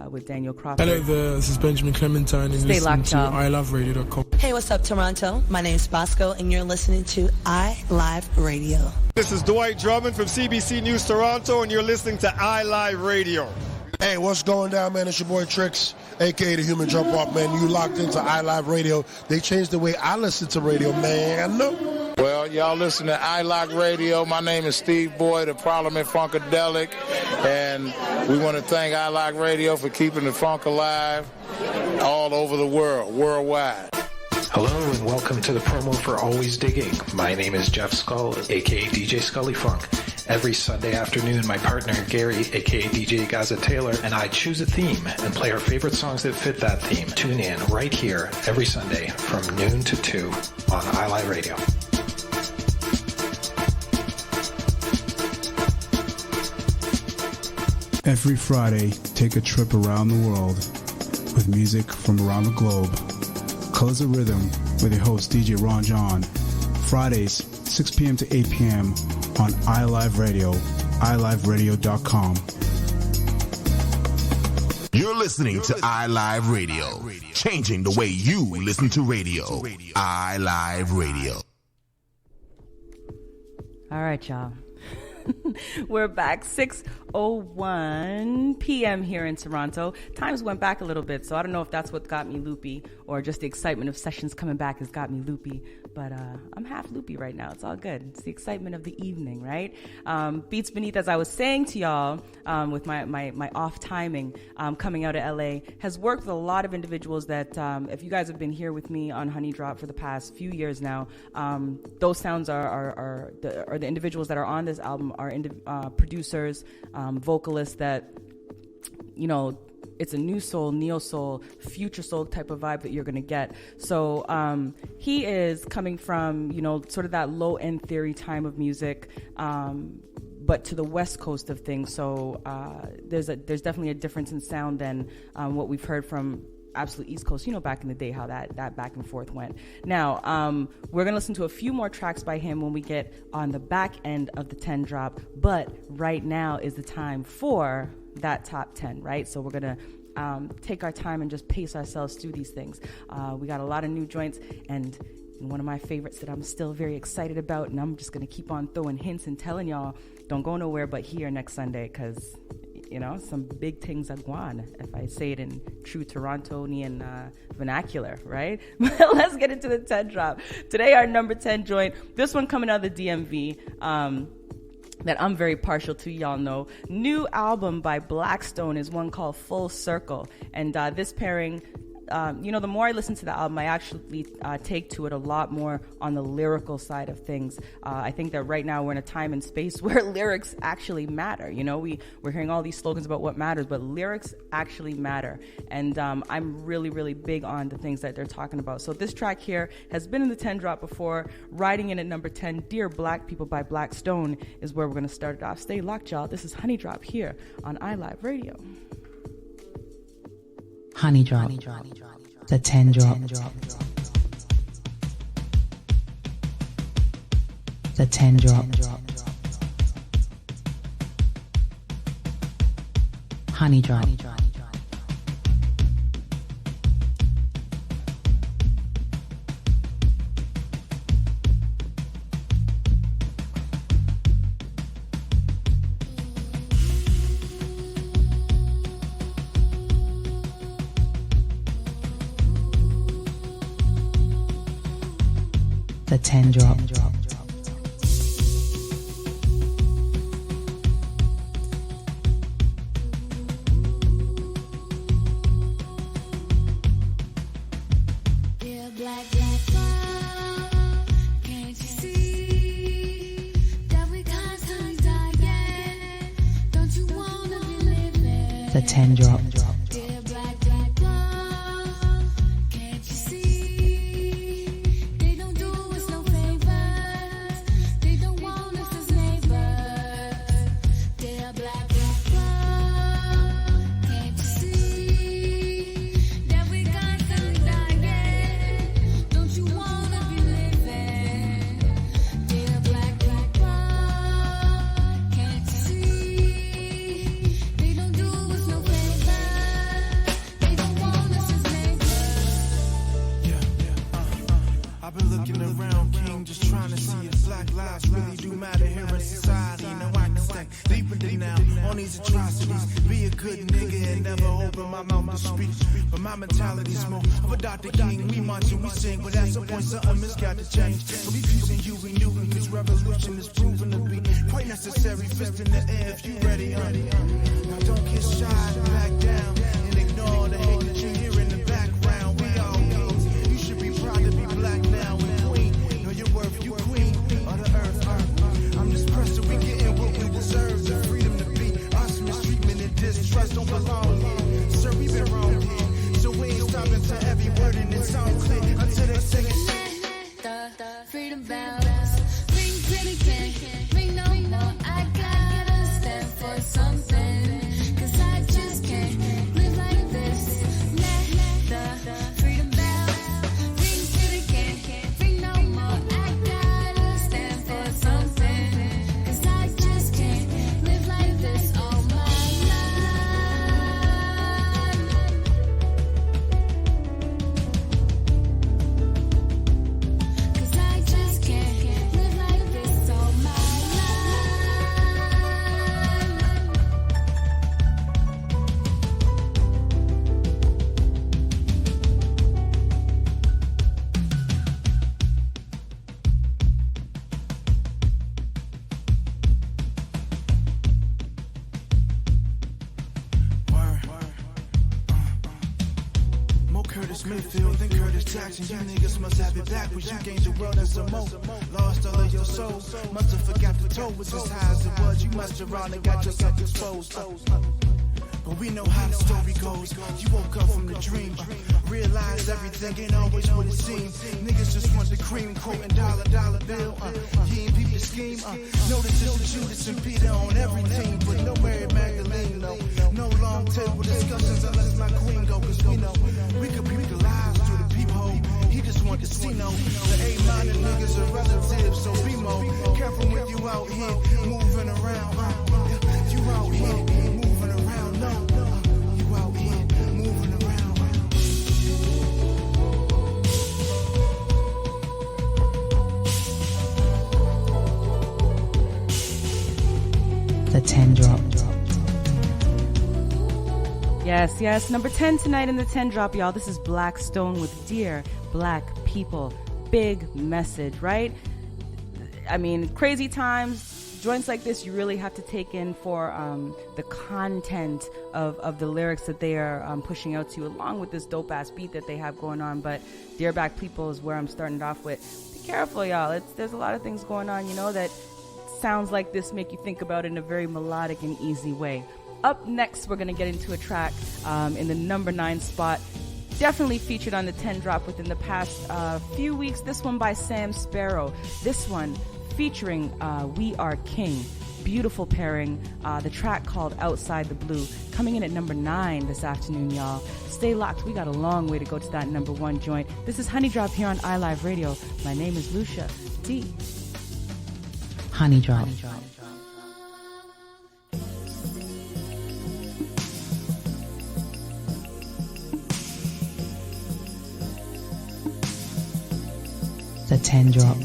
with Daniel Crawford. Hello there, this is Benjamin Clementine and Stay listening locked, to y'all. iLoveRadio.com. Hey, what's up, Toronto? My name's Bosco, and you're listening to iLive Radio. This is Dwight Drummond from CBC News Toronto, and you're listening to iLive Radio. Hey, what's going down, man? It's your boy Trix, a.k.a. the Human Jump Off, man. You locked into iLive Radio. They changed the way I listen to radio, man. Well, y'all listen to iLive Radio. My name is Steve Boyd of Parliament Funkadelic, and we want to thank iLive Radio for keeping the funk alive all over the world, worldwide. Hello and welcome to the promo for Always Digging. My name is Jeff Skull, aka DJ Scully Funk. Every Sunday afternoon, my partner Gary, aka DJ Gaza Taylor, and I choose a theme and play our favorite songs that fit that theme. Tune in right here every Sunday from noon to 2 on iLive Radio. Every Friday, take a trip around the world with music from around the globe. Colors of Rhythm with your host DJ Ron John. Fridays, 6 p.m. to 8 p.m. on iLive Radio, iLiveRadio.com. You're listening to iLive Radio, changing the way you listen to radio. iLive Radio. All right, y'all. We're back. 6:01 p.m. here in Toronto. Times went back a little bit, so I don't know if that's what got me loopy or just the excitement of sessions coming back has got me loopy. But I'm half loopy right now. It's all good. It's the excitement of the evening, right? Beats Beneath, as I was saying to y'all, with my off timing coming out of LA, has worked with a lot of individuals that, if you guys have been here with me on Honey Drop for the past few years now, those sounds are the individuals that are on this album are producers, vocalists that, it's a new soul, neo soul, future soul type of vibe that you're going to get. So he is coming from, sort of that low end theory time of music, but to the West Coast of things. So there's definitely a difference in sound than what we've heard from absolute East Coast, back in the day, how that back and forth went. Now, we're going to listen to a few more tracks by him when we get on the back end of the 10 drop, but right now is the time for that top 10, right? So we're going to take our time and just pace ourselves through these things. We got a lot of new joints, and one of my favorites that I'm still very excited about, and I'm just going to keep on throwing hints and telling y'all, don't go nowhere but here next Sunday, because some big things are going, if I say it in true Torontonian vernacular, right? Let's get into the 10 drop. Today, our number 10 joint, this one coming out of the DMV, that I'm very partial to, y'all know. New album by Blackstone is one called Full Circle. And this pairing, the more I listen to the album, I actually take to it a lot more on the lyrical side of things. I think that right now we're in a time and space where lyrics actually matter. We're hearing all these slogans about what matters, but lyrics actually matter. And I'm really, really big on the things that they're talking about. So this track here has been in the 10 drop before. Riding in at number 10, Dear Black People by Blackstone is where we're going to start it off. Stay locked, y'all. This is Honey Drop here on iLive Radio. Honey Drop, the 10 drop, the 10 drop, Honey Drop. The 10 drop. The 10 drop. You niggas must have it backwards. You gained the world and some more. Lost all of your soul. Must have forgot the toll was as high as it was. You must have run and got yourself exposed. But we know how the story goes. You woke up from the dream. Realized everything ain't always what it seems. Niggas just want the cream, quoting dollar bill. You ain't peep the scheme. Notice it's Judas and Peter on every team, but no Mary Magdalene, no. No long table discussions unless my queen go. Cause we know we could peep the lies through the peephole. He just want to see no. The A-minor niggas are relatives, so be more careful when you out here moving around. You out here moving around, no. You out here moving around. The 10 drop. Yes. Number 10 tonight in the 10 drop, y'all. This is Black Stone with Dear Black People. Big message, right? I mean, crazy times. Joints like this, you really have to take in for the content of the lyrics that they are pushing out to you, along with this dope-ass beat that they have going on. But Dear Black People is where I'm starting it off with. Be careful, y'all. There's a lot of things going on, that sounds like this make you think about it in a very melodic and easy way. Up next, we're going to get into a track in the number 9 spot. Definitely featured on the 10 drop within the past few weeks. This one by Sam Sparrow. This one featuring We Are King. beautiful pairing. The track called Outside the Blue, coming in at number 9 this afternoon, y'all. Stay locked. We got a long way to go to that number 1 joint. This is Honey Drop here on iLive Radio. My name is Lucia Dee. Honey Drop. The 10 drop.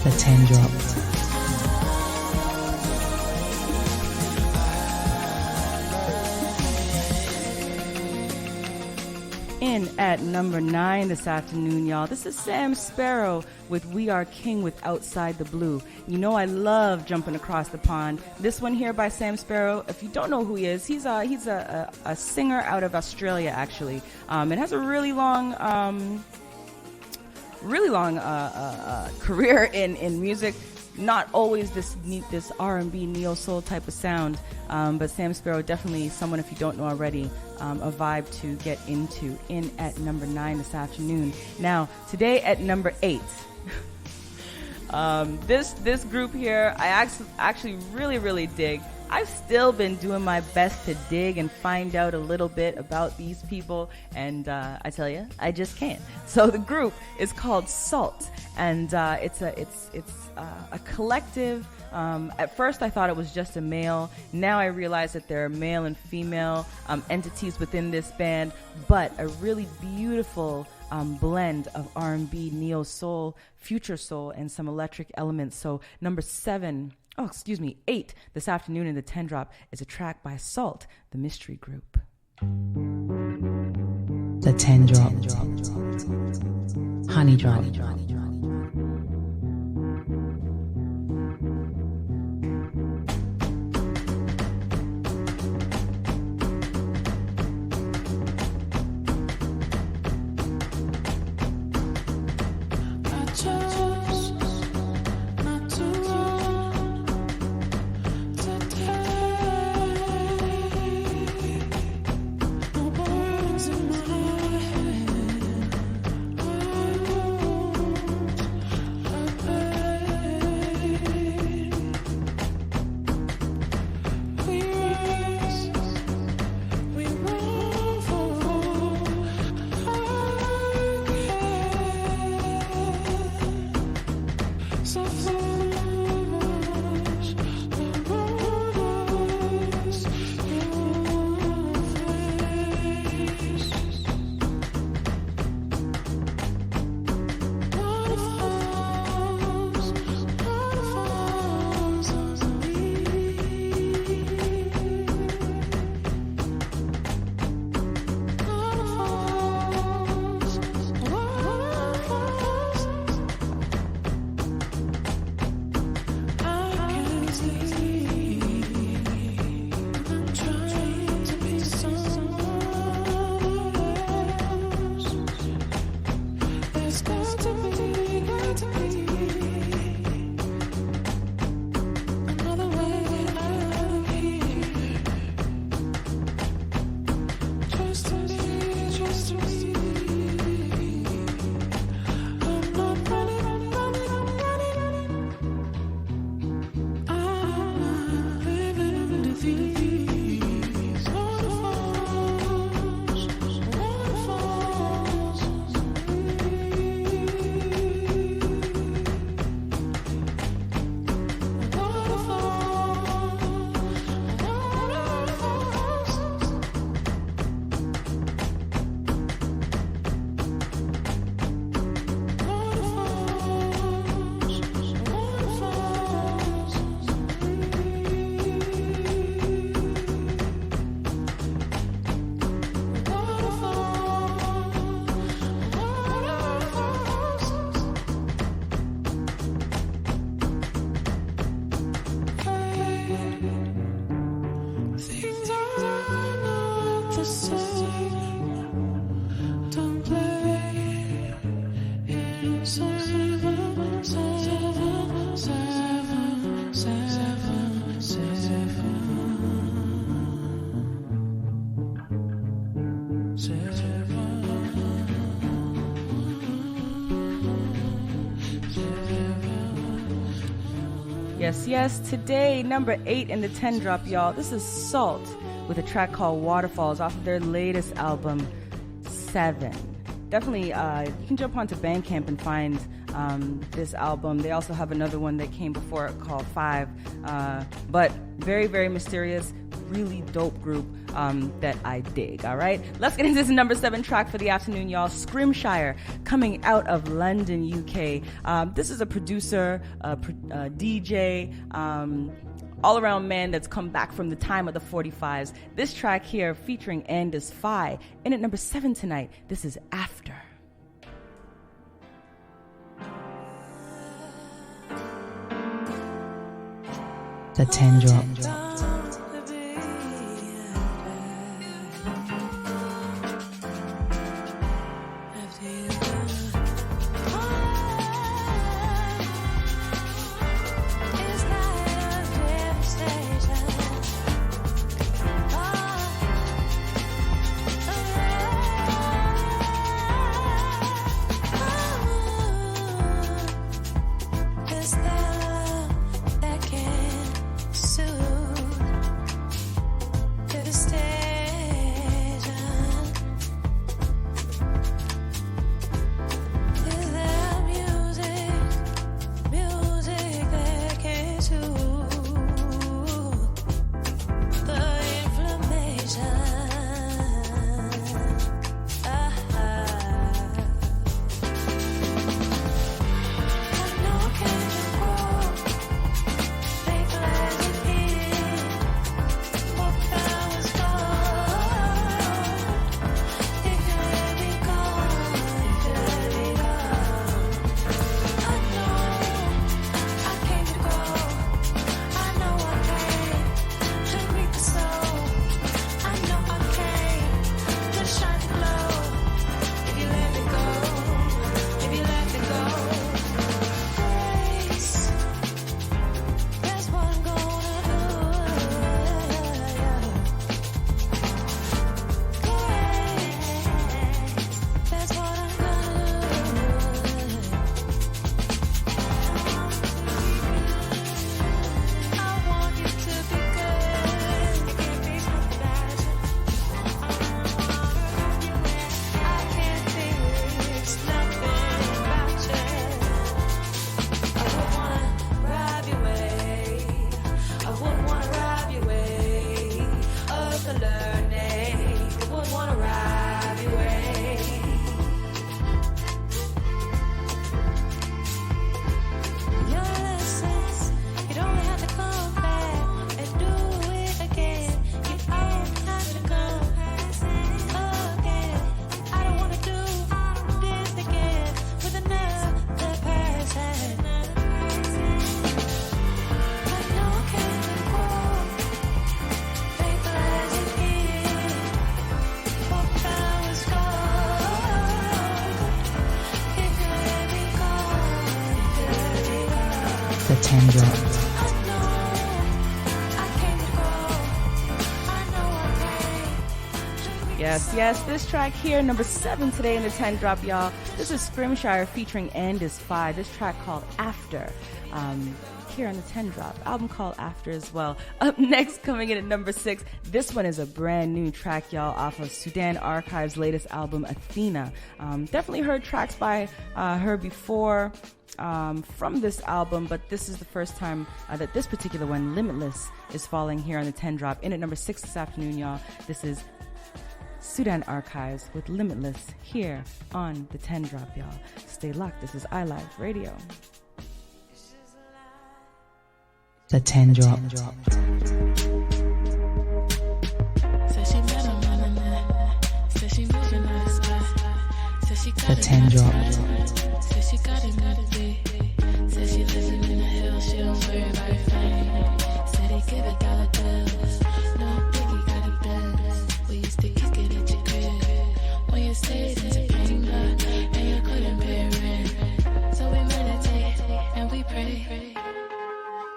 The 10 drop. In at number 9 this afternoon, y'all. This is Sam Sparrow with We Are King with Outside the Blue. You know I love jumping across the pond. This one here by Sam Sparrow, if you don't know who he is, he's a singer out of Australia, actually. It has a really long career in music. Not always this R&B neo soul type of sound, but Sam Sparrow definitely someone, if you don't know already, a vibe to get into. In at number 9 this afternoon. Now today at number 8, this group here I actually really dig. I've still been doing my best to dig and find out a little bit about these people, and I tell you, I just can't. So the group is called Salt, and it's a collective. At first, I thought it was just a male. Now I realize that there are male and female entities within this band, but a really beautiful blend of R&B, neo soul, future soul, and some electric elements. So number 8 this afternoon in the 10 drop is a track by Salt, the Mystery Group. The 10 drop. Honey drop. It's got to be, got to be another way out of here. Trust to me, trust to me. I'm not running, I'm running, I'm running. I'm living under these waterfalls, waterfalls. Things are not the same. Don't play in 7, 7, 7, 7, 7. Yes, yes. Today, number 8 in the 10 drop, y'all. This is Salt with a track called Waterfalls off of their latest album, 7. Definitely, you can jump onto Bandcamp and find this album. They also have another one that came before it called 5. But very, very mysterious, really dope group that I dig, all right? Let's get into this number 7 track for the afternoon, y'all. Scrimshire, coming out of London, UK. This is a producer, a DJ, all-around man that's come back from the time of the 45s. This track here featuring Andis Phi. In at number 7 tonight, this is After. The 10 drop. Is there love that can soothe devastation? The 10 drop. Yes, yes, this track here, number 7 today in the 10 drop, y'all. This is Scrimshire featuring And Is 5. This track called After. Here on the 10 drop, album called After as well. Up next, coming in at number 6, this one is a brand new track, y'all, off of Sudan Archive's latest album, Athena. Definitely heard tracks by her before from this album, but this is the first time that this particular one, Limitless, is falling here on the 10 drop. In at number 6 this afternoon, y'all. This is Sudan Archives with Limitless here on the 10 drop, y'all. Stay locked. This is iLive Radio. The 10 drop. The 10 drop. Said she got it, gotta be. Said she living in the hills, she don't worry about her fame. Said he give it dollar bills. No biggie got a biz. We used to kick it at your crib. When you stayed in Japan, and you couldn't pay rent. So we meditate and we pray.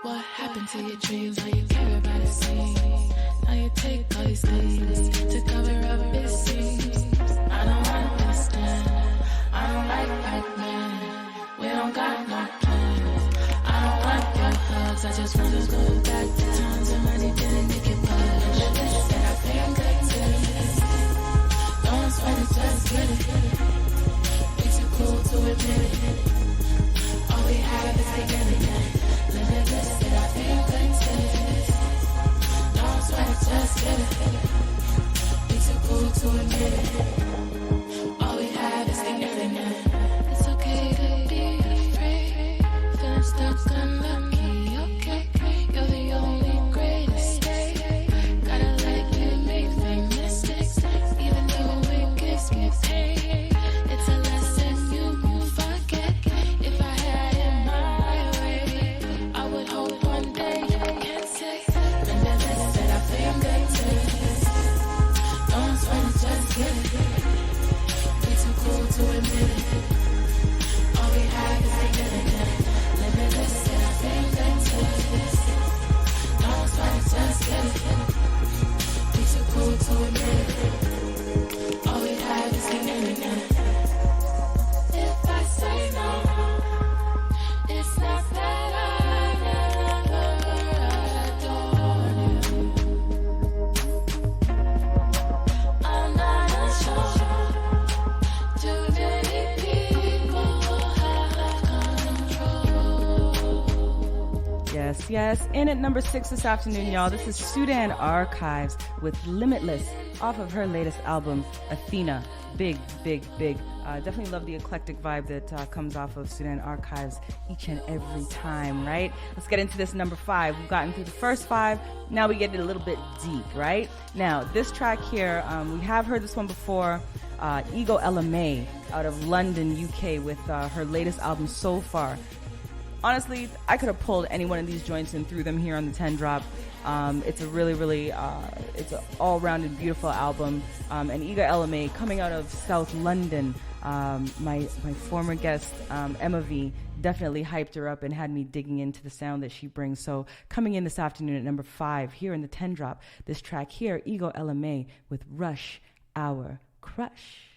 What happened to your dreams? All you care about is scenes. Now you take all these things to cover up it seems. I don't understand. I don't like right men. We don't got no plans. I don't want your hugs. I just wanna go back to times when money didn't make it budge. And I feel good too. Don't sweat it, just get it. We too cool to admit it. All we have is together. Limitless, and I feel good too. Don't sweat it, just get it. We too cool to admit it. All we have is together. It's okay to be afraid. Feeling stuck, unlucky, okay. You're the only greatest state. Gotta let you make mistakes, even though it gives me pain. It's a lesson you forget. If I had it my way, I would hope one day you can say, limitless, that I feel good too. Don't sweat it, just get it. We too cool to admit it. All we have is together. Limitless, that I feel good too. Don't sweat it, just get it. We too cool to admit it. All we have is together. If I say no, it's not that I never adore you. I'm not unsure. Too many people have control. Yes, yes. In at number 6 this afternoon, y'all. This is Sudan Archives with Limitless off of her latest album, Athena. Big, big, big. Definitely love the eclectic vibe that comes off of Sudan Archives each and every time, right? Let's get into this number 5. We've gotten through the first 5. Now we get it a little bit deep, right? Now, this track here, we have heard this one before. Ego LMA out of London, UK with her latest album, So Far. Honestly, I could have pulled any one of these joints and threw them here on the 10 drop. It's a really, really, it's an all-rounded beautiful album. And Ego LMA coming out of South London. My former guest, Emma V, definitely hyped her up and had me digging into the sound that she brings. So coming in this afternoon at number 5 here in the 10 drop, this track here, Ego LMA with Rush Hour Crush.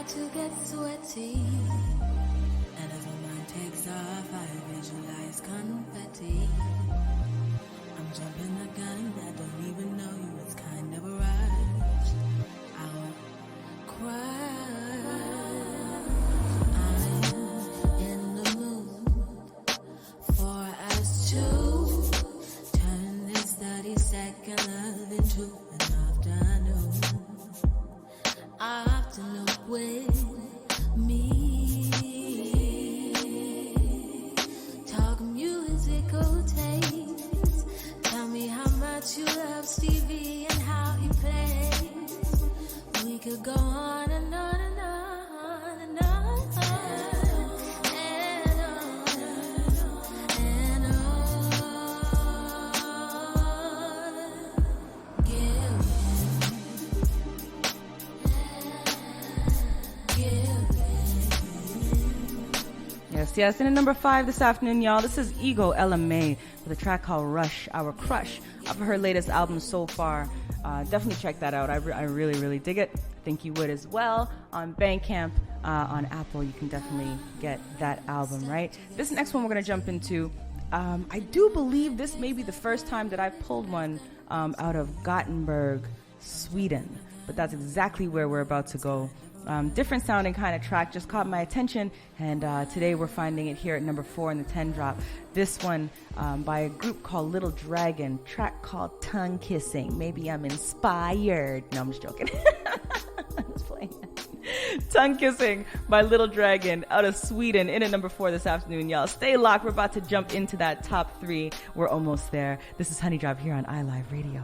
start to get sweaty. And as my mind takes off, I visualize confetti. I'm jumping the gun, I don't even know you, it's kind of a rush. I'll cry. I'm in the mood for us to turn this 30-second love into an afternoon. Afternoon with me. Talk musical taste. Tell me how much you love Stevie and how he plays. We could go on and on and on and on and on and on. Give Yes, and at number 5 this afternoon, y'all, this is Ego LMA with a track called Rush, Our Crush, off of her latest album so far. Definitely check that out. I really, really dig it. I think you would as well. On Bandcamp, on Apple, you can definitely get that album, right? This next one we're going to jump into, I do believe this may be the first time that I've pulled one out of Gothenburg, Sweden. But that's exactly where we're about to go. Different sounding kind of track just caught my attention, and today we're finding it here at number 4 in the 10 drop. This one by a group called Little Dragon, track called Tongue Kissing. Maybe I'm inspired. No, I'm just joking. I'm just playing. Tongue Kissing by Little Dragon out of Sweden, in at number 4 this afternoon, y'all. Stay locked. We're about to jump into that top 3. We're almost there. This is Honey Drop here on iLive Radio.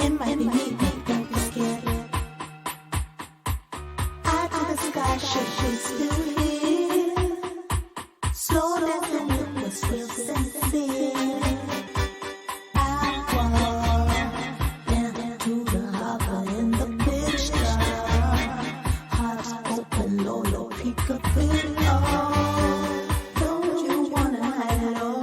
It might be me, don't be scared. I to the sky, she's still here. Slow down, it was real sincere. I walk into the harbor in the pitch dark. Hearts open, low, low, peak of it all. Don't you wanna hide it all?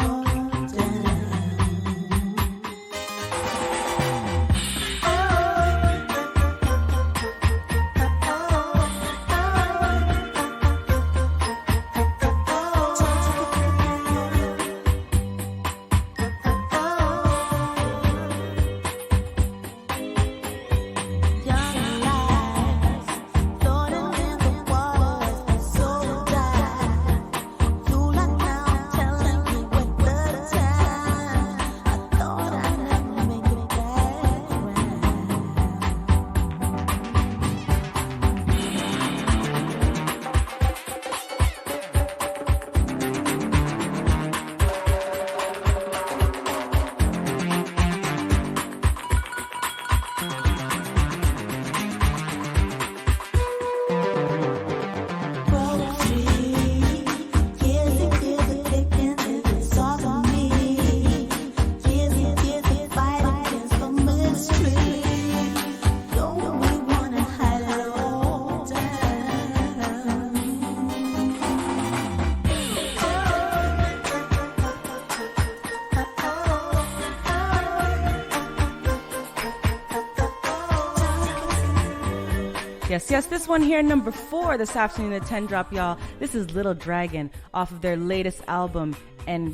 Yes, this one here, number 4 this afternoon, the 10 drop, y'all. This is Little Dragon off of their latest album and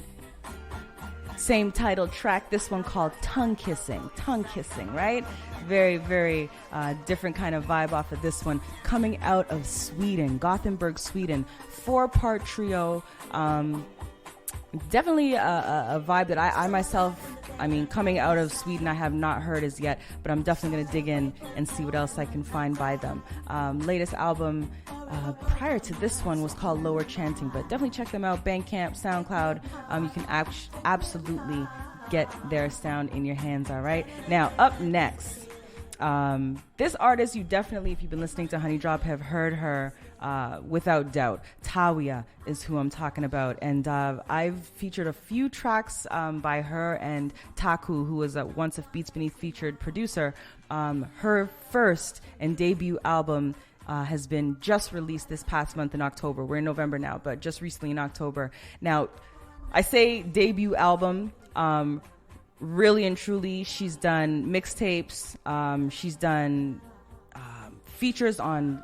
same title track. This one called Tongue Kissing, right? Very, very different kind of vibe off of this one. Coming out of Sweden, Gothenburg, Sweden. 4-part trio. Definitely a vibe that I myself, coming out of Sweden, I have not heard as yet, but I'm definitely going to dig in and see what else I can find by them. Latest album prior to this one was called Lower Chanting, but definitely check them out. Bandcamp, SoundCloud. You can absolutely get their sound in your hands, all right? Now, up next, this artist, you definitely, if you've been listening to Honey Drop, have heard her without doubt. Tawia is who I'm talking about. And I've featured a few tracks by her and Taku, who was once a Beats Beneath featured producer. Her first and debut album has been just released this past month in October. We're in November now, but just recently in October. Now, I say debut album, really and truly, she's done mixtapes, she's done features on,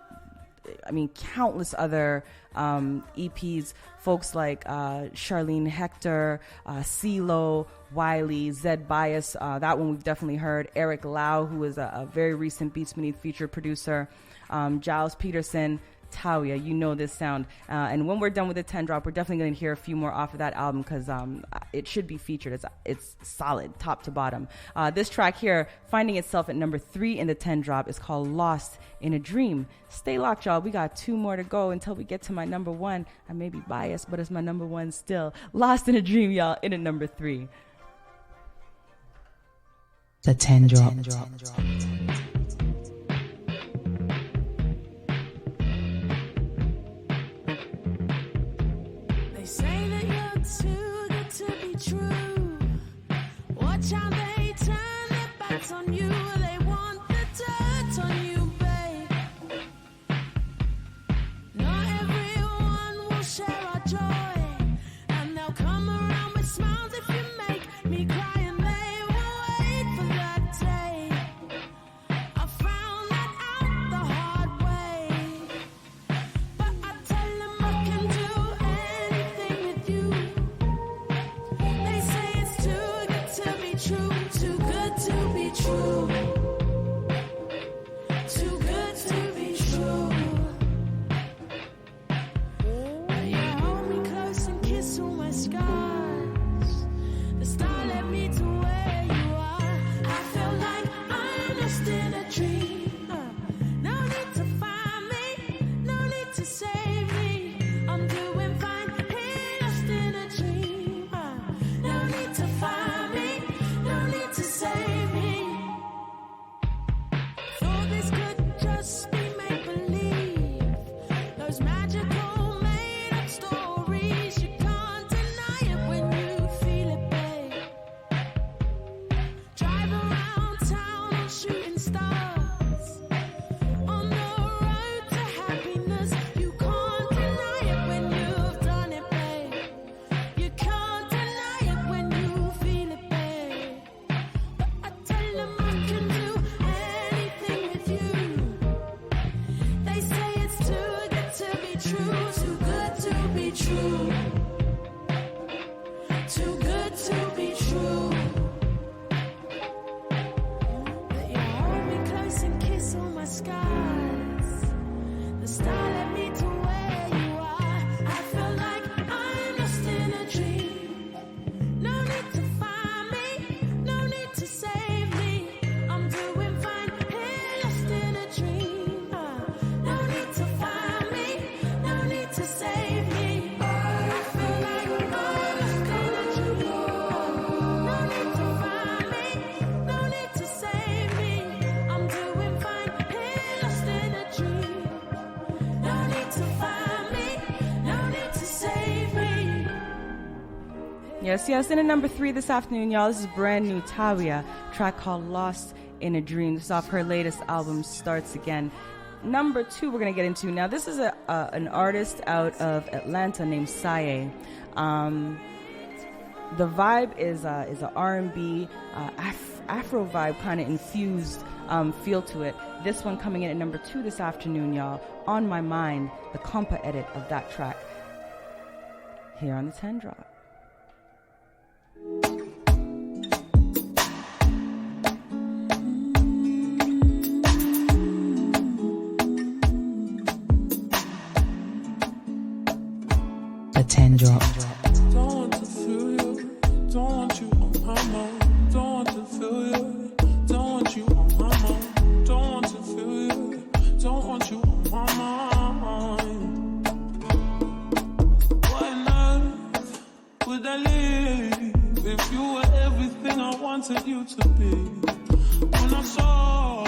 countless other EPs. Folks like Charlene Hector, CeeLo, Wiley, Zed Bias, that one we've definitely heard. Eric Lau, who is a very recent Beats Beneath featured producer. Giles Peterson, Tawia, you know this sound. And when we're done with the 10 drop, we're definitely going to hear a few more off of that album because it should be featured. It's solid, top to bottom. This track here, finding itself at number 3 in the 10 drop, is called Lost in a Dream. Stay locked, y'all. We got 2 more to go until we get to my number 1. I may be biased, but it's my number 1 still. Lost in a Dream, y'all, in at number 3. The 10 drop. They say that you're too good to be true. Watch how they turn their backs on you. They want the dirt on you, babe. Not everyone will share our joy, and they'll come around with smiles if you make me cry. And they will wait for that day. I found that out the hard way, but I tell them I can do anything with you. They say it's too good to be true, too good to be true, too good to be true. But you hold me close and kiss all my scars. The star led me to where you are. I feel like I'm lost in a dream. No need to find me, no need to save me. I'm doing fine here, lost in a dream. No need to find me, no need to save me. Thought this could just be make-believe. Those magical made-up stories, you can't deny it when you feel it, babe. Drive around town on shooting stars, on the road to happiness. You can't deny it when you've done it, babe. You can't deny it when you feel it, babe. But I tell them I can do anything with you. They say it's too good to be true, too good to be true, too good to be true. But you hold me close and kiss all my scars. The star led me to where you are. I feel like I'm lost in a dream. No need to find me, no need to save me. I'm doing fine here, lost in a dream. No need to find me, no need to save me. I feel like I'm lost in a dream. No need to find me, no need to save me. I'm doing fine here, lost in a dream. No need to find me, no need to save me. Yes, in at number 3 this afternoon, y'all. This is brand new Tawia, track called Lost in a Dream. This is off her latest album, Starts Again. Number 2 we're going to get into. Now, this is an artist out of Atlanta named Saye. The vibe is a R&B, Afro vibe, kind of infused feel to it. This one coming in at number 2 this afternoon, y'all. On My Mind, the compa edit of that track. Here on the 10 drop. The 10 drop. Don't want to feel you, don't want you on my mind. Don't want to feel you, don't want you on my mind. Don't want to feel you, don't want you on my mind. What on earth would I live if you were everything I wanted you to be? When I saw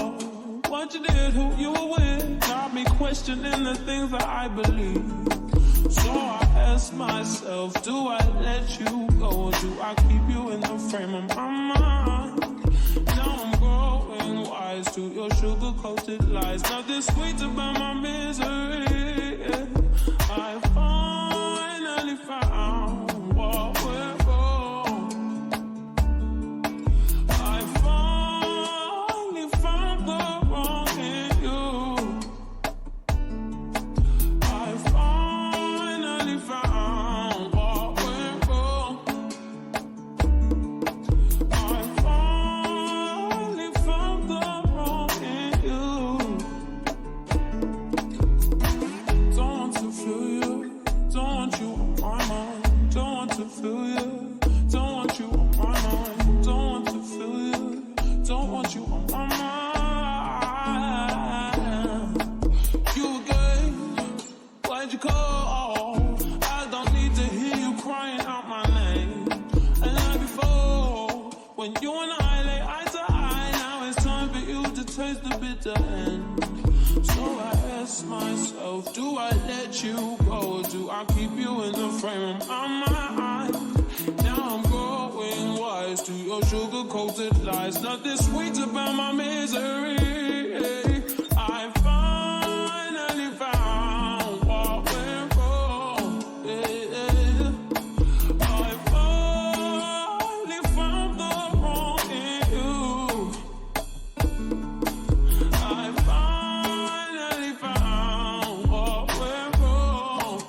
what you did, who you were with, got me questioning the things that I believe. So I ask myself, do I let you go, or do I keep you in the frame of my mind? Now I'm growing wise to your sugar-coated lies. Nothing sweet about my misery. I finally found what we're wrong. I finally found the wrong in you. I finally found what went wrong. I finally found the wrong in you. Don't want to feel you. Don't want you on my mind. Don't want to feel you. Don't want you on my mind. Don't want to feel you. Don't want you on my mind. You were gay. Why'd you call? I don't need to hear you crying out my name. And like before, when you and I lay eye to eye, now it's time for you to taste the bitter end. So I ask myself, do I let you go, or do I keep you in the frame of my mind? Now I'm growing wise to your sugar-coated lies. Nothing sweet about my misery. I finally found what went wrong. I finally found the wrong in you. I finally found what went wrong.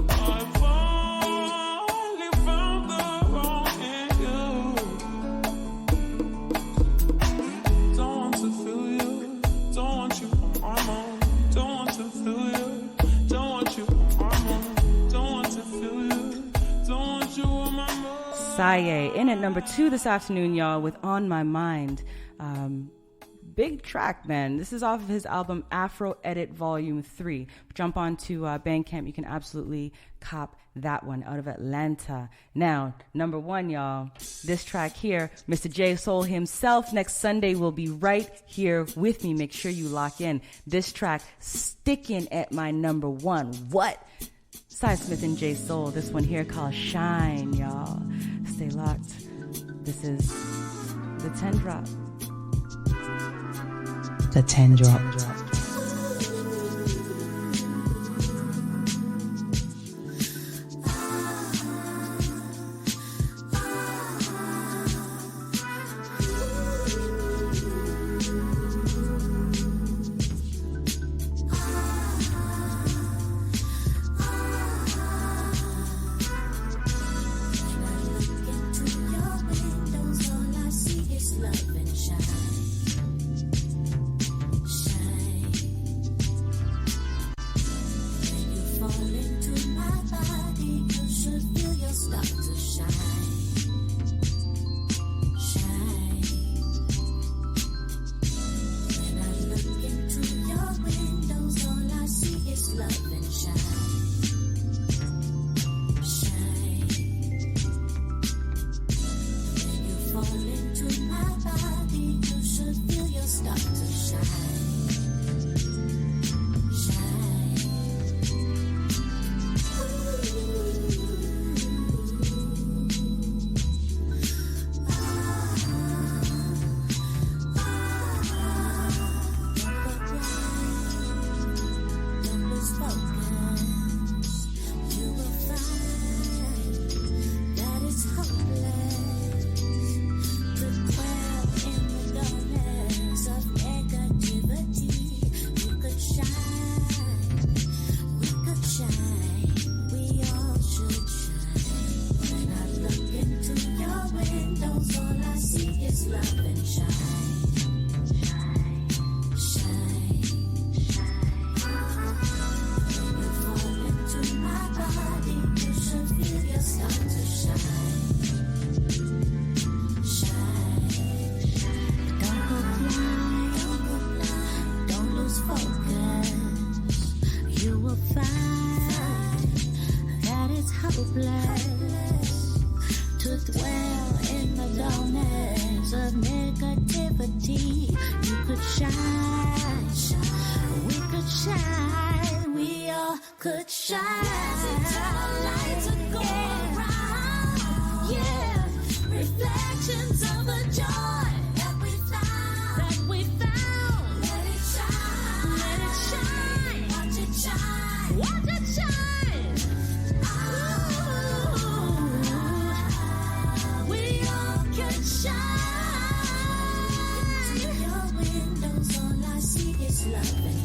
I finally found the wrong in you. Don't want to feel you. Don't want you on my mind. Don't want to feel you. Don't want you on my mind. Don't want to feel you. Don't want you on my mind. Saye in at number 2 this afternoon, y'all, with On My Mind. Big track, man. This is off of his album Afro Edit Volume 3. Jump on to Bandcamp. You can absolutely cop that one out of Atlanta. Now, number 1, y'all. This track here, Mr. J Soul himself, next Sunday will be right here with me. Make sure you lock in. This track sticking at my number 1. What? Cy Smith and J Soul. This one here called Shine, y'all. Stay locked. This is the 10 drop. The 10 drop. to dwell in the dullness of negativity. You could shine, we could shine, we all could shine. Yes, eternal light to go around. Yeah, reflections of the joy that we found. Let it shine, watch it shine, watch it shine. Ooh, we all can shine. Through your windows, all I see is love and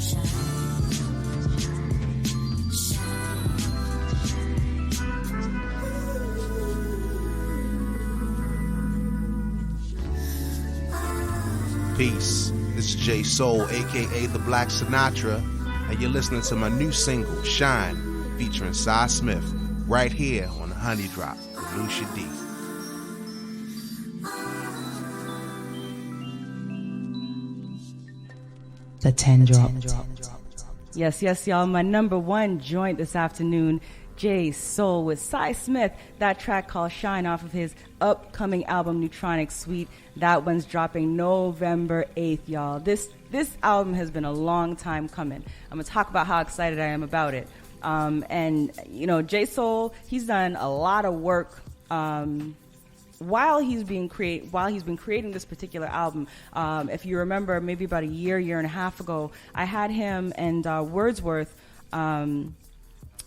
Peace. This is J Soul, aka the Black Sinatra, and you're listening to my new single, Shine, featuring Cy Smith, right here on the Honey Drop with Lucia Dee. The 10 drop. Yes, y'all. My number one joint this afternoon, J Soul with Cy Smith. That track called Shine off of his upcoming album Neutronic Suite. That one's dropping November 8th, y'all. This album has been a long time coming. I'm going to talk about how excited I am about it. And, you know, J Soul, he's done a lot of work while he's been creating this particular album. If you remember, maybe about a year and a half ago, I had him and Wordsworth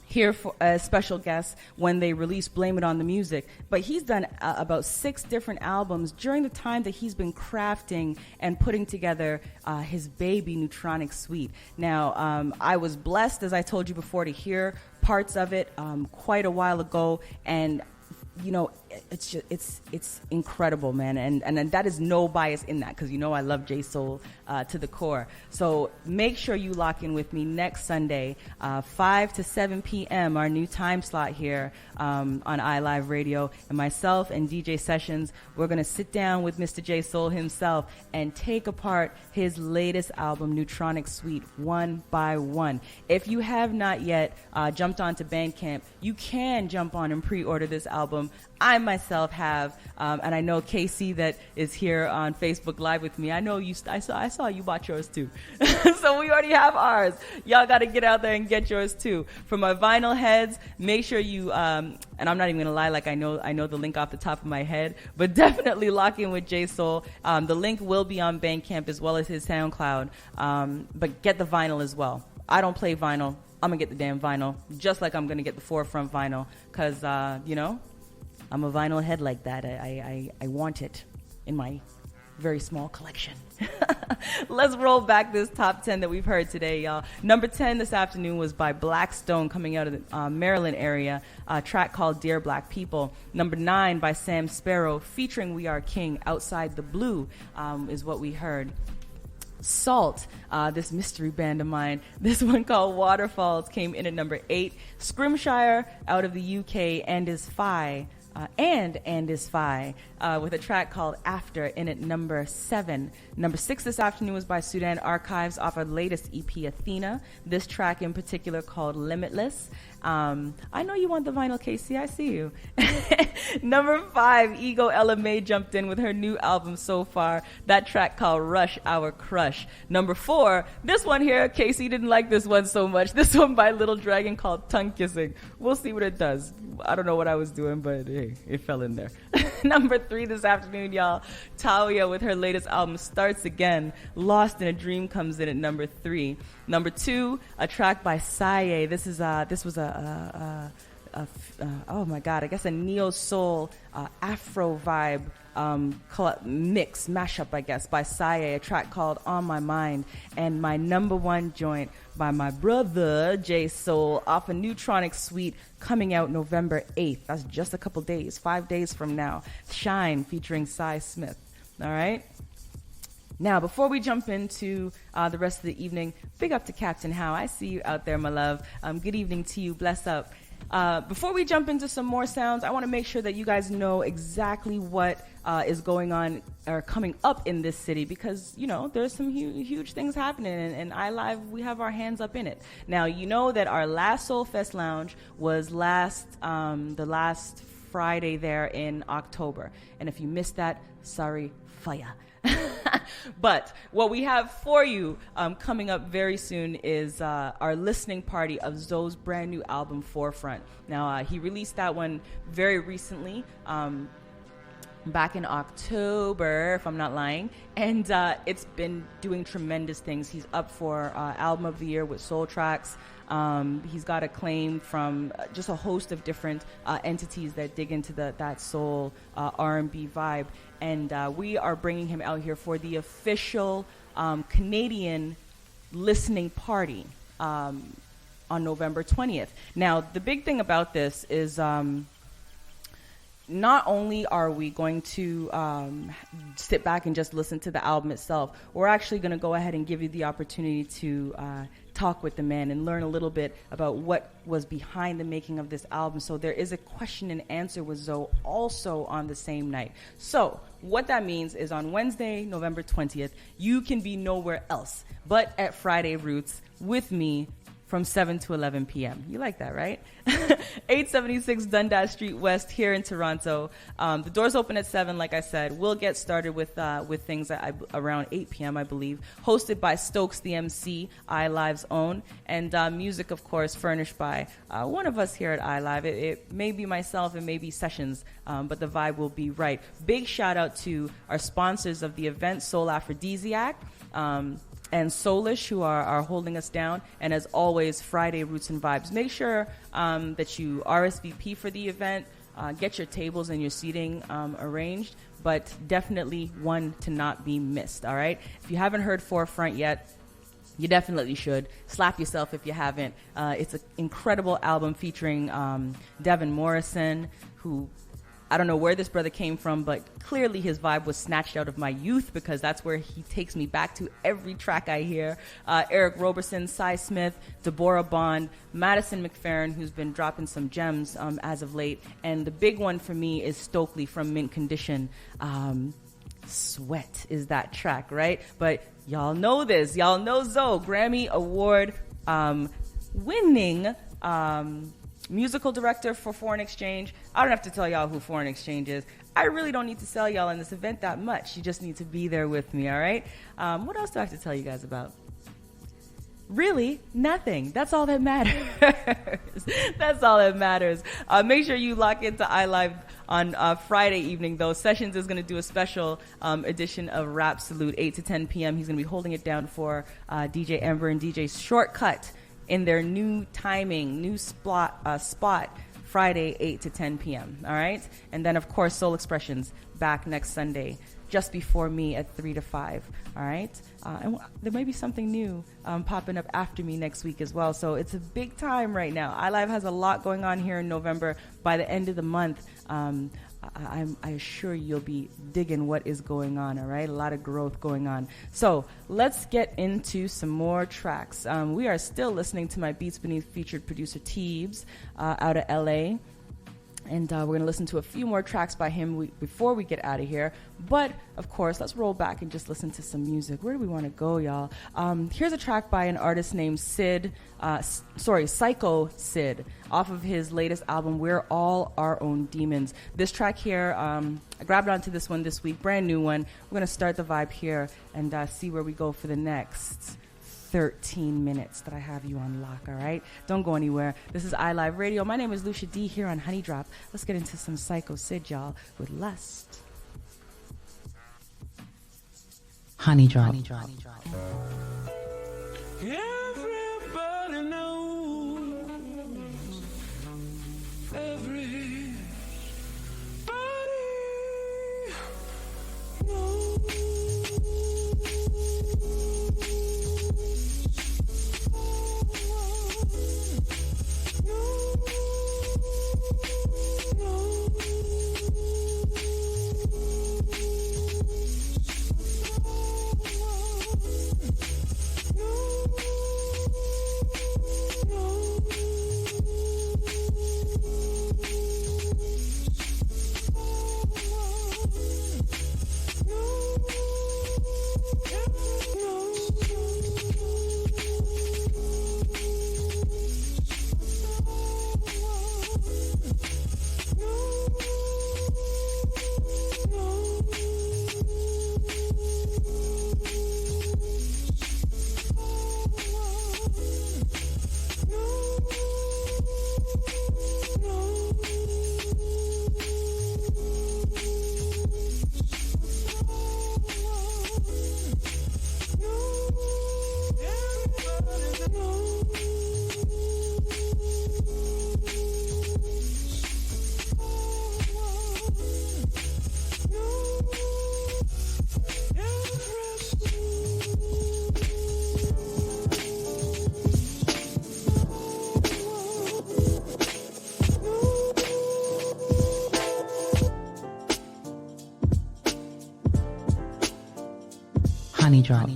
here for a special guest when they released Blame It on the Music. But he's done about 6 different albums during the time that he's been crafting and putting together his baby Neutronic Suite. Now, I was blessed, as I told you before, to hear parts of it quite a while ago, and you know, it's incredible, man, and that is no bias in that, because you know I love J Soul to the core. So make sure you lock in with me next Sunday, 5 to 7 p.m. our new time slot here on iLive Radio, and myself and DJ Sessions, we're gonna sit down with Mr. J Soul himself and take apart his latest album, Neutronic Suite, one by one. If you have not yet jumped onto Bandcamp, you can jump on and pre-order this album. I myself have, and I know Casey that is here on Facebook Live with me. I know you. I saw you bought yours too. So we already have ours. Y'all got to get out there and get yours too. For my vinyl heads, make sure you. And I'm not even gonna lie, like I know the link off the top of my head, but definitely lock in with J Soul. The link will be on Bandcamp as well as his SoundCloud. But get the vinyl as well. I don't play vinyl. I'm gonna get the damn vinyl, just like I'm gonna get the Forefront vinyl, cause you know. I'm a vinyl head like that. I want it in my very small collection. Let's roll back this top 10 that we've heard today, y'all. Number 10 this afternoon was by Blackstone, coming out of the Maryland area, a track called Dear Black People. Number 9 by Sam Sparrow, featuring We Are King, Outside the Blue, is what we heard. Salt, this mystery band of mine, this one called Waterfalls, came in at number 8. Scrimshire, out of the UK, and is Phi. And is Phi, with a track called After, in at number 7. Number 6 this afternoon was by Sudan Archives off our latest EP, Athena. This track in particular called Limitless. I know you want the vinyl, Casey. I see you. Number 5, Ego Ella May jumped in with her new album So Far. That track called Rush Our Crush. Number 4, this one here, Casey didn't like this one so much. This one by Little Dragon called Tongue Kissing. We'll see what it does. I don't know what I was doing, but hey, it fell in there. Number 3 this afternoon, y'all. Talia with her latest album Starts Again. Lost in a Dream comes in at number 3. Number 2, a track by Saye. This was oh my God, I guess a neo soul Afro vibe mix mashup, I guess, by Saye. A track called On My Mind, and my number 1 joint by my brother J Soul off a Neutronic Suite, coming out November 8th. That's just a couple days, 5 days from now. Shine, featuring Cy Smith. All right. Now, before we jump into the rest of the evening, big up to Captain Howe. I see you out there, my love. Good evening to you. Bless up. Before we jump into some more sounds, I want to make sure that you guys know exactly what is going on or coming up in this city, because, you know, there's some huge things happening, and iLive, we have our hands up in it. Now, you know that our last Soul Fest Lounge was the last Friday there in October. And if you missed that, sorry, fire. But what we have for you coming up very soon is our listening party of Zoe's brand new album, Forefront. Now, he released that one very recently, back in October, if I'm not lying, and it's been doing tremendous things. He's up for Album of the Year with Soul Tracks. He's got acclaim from just a host of different entities that dig into that soul R&B vibe. And we are bringing him out here for the official Canadian listening party on November 20th. Now, the big thing about this is not only are we going to sit back and just listen to the album itself, we're actually going to go ahead and give you the opportunity to talk with the man and learn a little bit about what was behind the making of this album. So there is a question and answer with Zoe also on the same night. So what that means is on Wednesday, November 20th, you can be nowhere else but at Friday Roots with me from 7 to 11 p.m. You like that, right? 876 Dundas Street West here in Toronto. The doors open at 7, like I said. We'll get started with things around 8 p.m., I believe. Hosted by Stokes, the MC, iLive's own. And music, of course, furnished by one of us here at iLive. It may be myself, it may be Sessions, but the vibe will be right. Big shout out to our sponsors of the event, Soul Aphrodisiac, and Soulish, who are holding us down. And as always, Friday Roots and Vibes. Make sure that you RSVP for the event, get your tables and your seating arranged, but definitely one to not be missed, all right? If you haven't heard Forefront yet, you definitely should. Slap yourself if you haven't. It's an incredible album featuring Devin Morrison, who... I don't know where this brother came from, but clearly his vibe was snatched out of my youth, because that's where he takes me back to every track I hear. Eric Roberson, Cy Smith, Deborah Bond, Madison McFerrin, who's been dropping some gems as of late. And the big one for me is Stokely from Mint Condition. Sweat is that track, right? But y'all know this. Y'all know Zoe, Grammy Award winning musical director for Foreign Exchange. I don't have to tell y'all who Foreign Exchange is. I really don't need to sell y'all in this event that much. You just need to be there with me, all right? What else do I have to tell you guys about? Really, nothing. That's all that matters. That's all that matters. Make sure you lock into iLive on Friday evening, though. Sessions is going to do a special edition of Rap Salute, 8 to 10 p.m. He's going to be holding it down for DJ Ember and DJ Shortcut in their new timing, new spot, Friday, 8 to 10 p.m., all right? And then, of course, Soul Expressions back next Sunday, just before me at 3 to 5, all right? And there may be something new popping up after me next week as well. So it's a big time right now. iLive has a lot going on here in November. By the end of the month, I assure you'll be digging what is going on, all right? A lot of growth going on. So let's get into some more tracks. We are still listening to my Beats Beneath featured producer Teebs out of LA. And we're going to listen to a few more tracks by him before we get out of here. But, of course, let's roll back and just listen to some music. Where do we want to go, y'all? Here's a track by an artist named Psycho Sid, off of his latest album, We're All Our Own Demons. This track here, I grabbed onto this one this week, brand new one. We're going to start the vibe here and see where we go for the next 13 minutes that I have you on lock, all right? Don't go anywhere. This is iLive Radio. My name is Lucia Dee here on Honey Drop. Let's get into some Psycho Sid, y'all, with Lust. Honey Drop. Honey Drop. Everybody knows. Everybody knows. Honey Drop.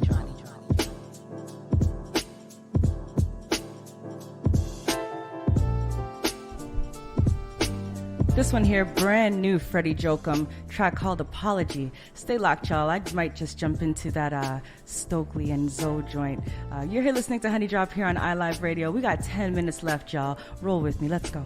This one here, brand new Freddie Jokum, track called Apology. Stay locked, y'all. I might just jump into that Stokely and Zoe joint. You're here listening to Honey Drop here on iLive Radio. We got 10 minutes left, y'all. Roll with me. Let's go.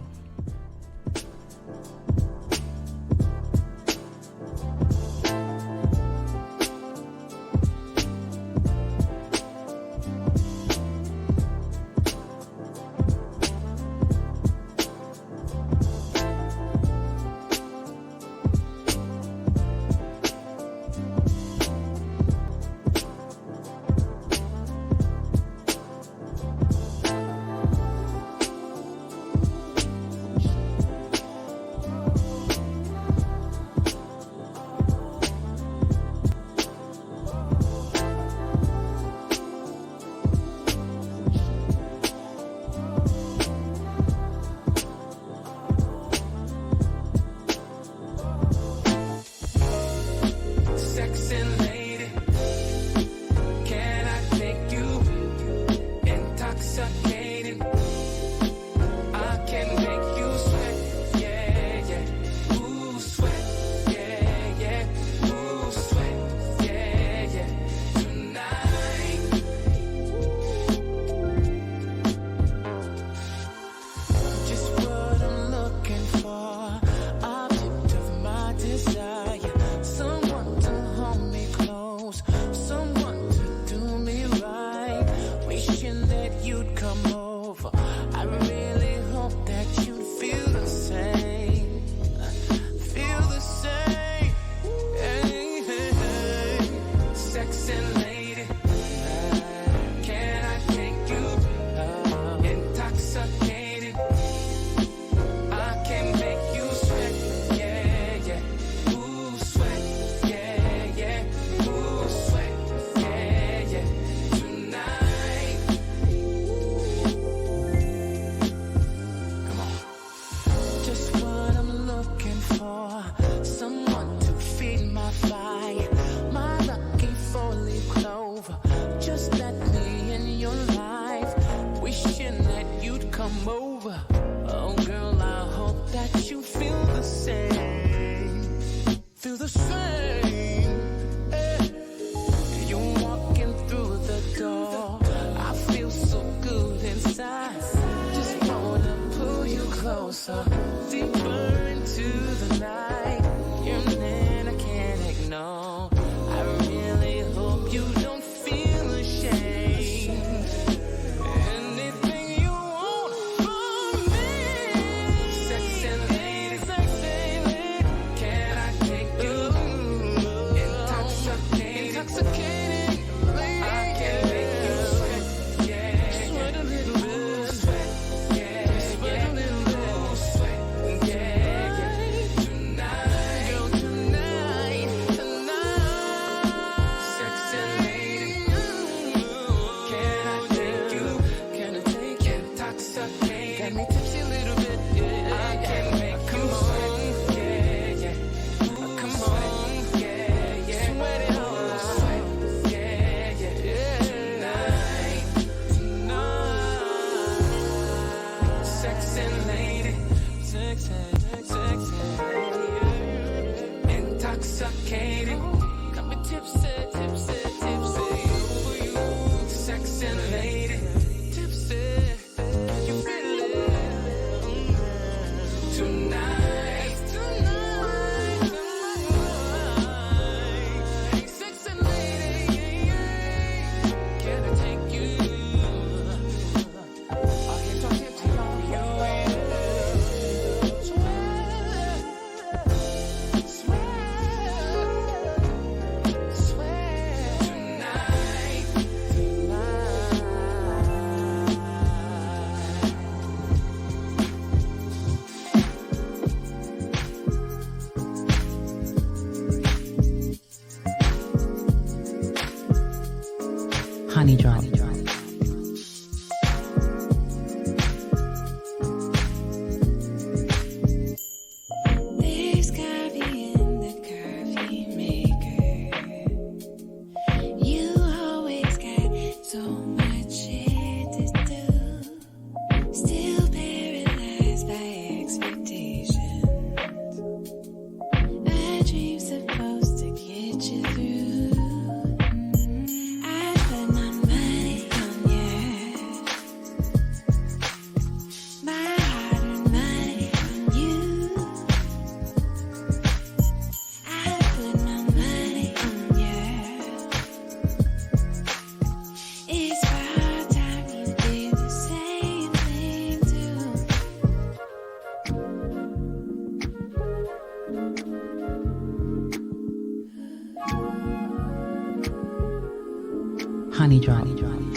Honey Drop. Who told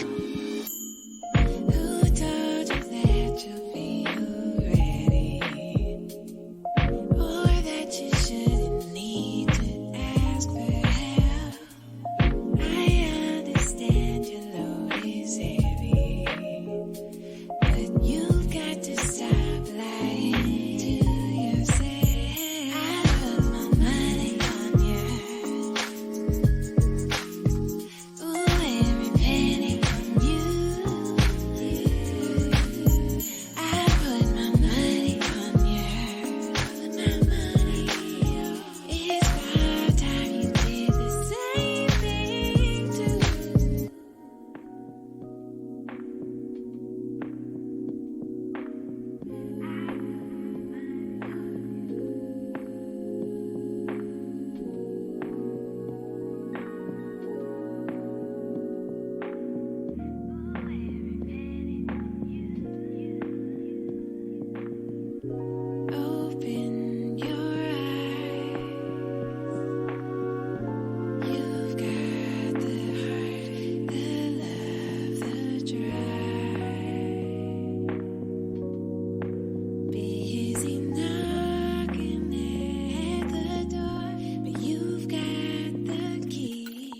you that you feel ready? Or that you shouldn't need to ask for help? I understand your load is heavy, but you've got to stop lying to yourself. I put my money on you. Ooh, every penny from you. I put my money on you. Put my money on you. It's about time you did the same thing too. Open your eyes. You've got the heart, the love, the drive. Busy knocking at the door, but you've got the key.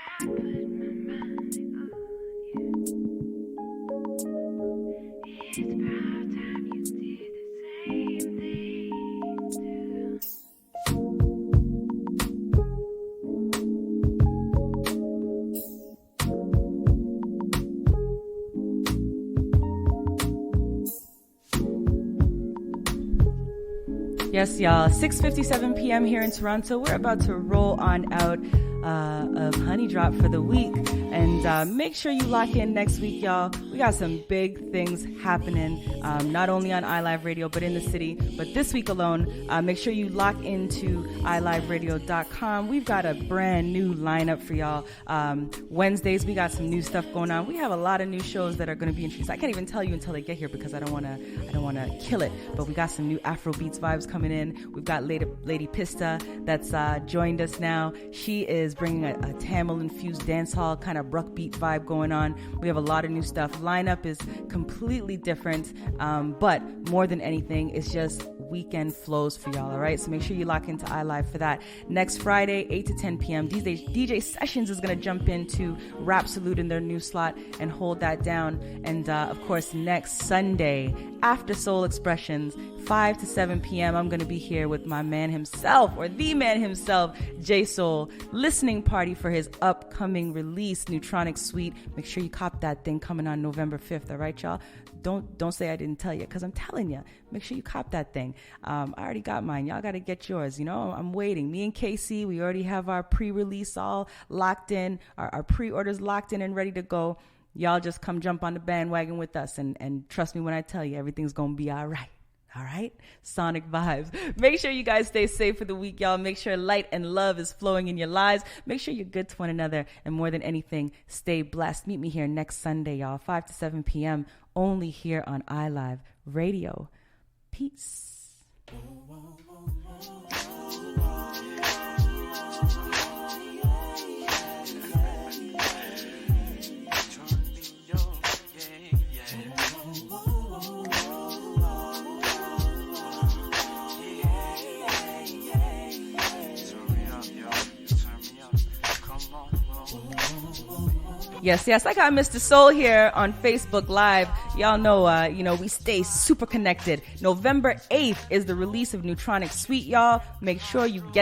I put my money on you. It's about time you did the same thing too. Yes, y'all. 6:57 p.m. here in Toronto. We're about to roll on out of Honey Drop for the week. And make sure you lock in next week, y'all. We got some big things happening, not only on iLive Radio, but in the city. But this week alone, make sure you lock into iLiveRadio.com. We've got a brand new lineup for y'all. Wednesdays, we got some new stuff going on. We have a lot of new shows that are going to be introduced. I can't even tell you until they get here because I don't want to kill it. But we got some new Afrobeats vibes coming in. We've got Lady Pista that's joined us now. She is bringing a Tamil-infused dancehall kind of bruck beat vibe going on. We have a lot of new stuff. Lineup is completely different, but more than anything, it's just weekend flows for y'all, all right? So make sure you lock into iLive for that. Next Friday, 8 to 10 p.m., DJ Sessions is going to jump into Rap Salute in their new slot and hold that down. And, of course, next Sunday, after Soul Expressions, 5 to 7 p.m., I'm going to be here with my man himself, or the man himself, J Soul, listening party for his upcoming release, Neutronic Suite. Make sure you cop that thing coming on November 5th, all right, y'all? Don't say I didn't tell you, because I'm telling you. Make sure you cop that thing. I already got mine. Y'all got to get yours. You know, I'm waiting. Me and KC, we already have our pre-release all locked in, our pre-orders locked in and ready to go. Y'all just come jump on the bandwagon with us, and trust me when I tell you, everything's going to be all right. All right? Sonic vibes. Make sure you guys stay safe for the week, y'all. Make sure light and love is flowing in your lives. Make sure you're good to one another. And more than anything, stay blessed. Meet me here next Sunday, y'all. 5 to 7 p.m. only here on iLive Radio. Peace. Yes, I got Mr. Soul here on Facebook Live. Y'all know, we stay super connected. November 8th is the release of Neutronic Suite, y'all. Make sure you get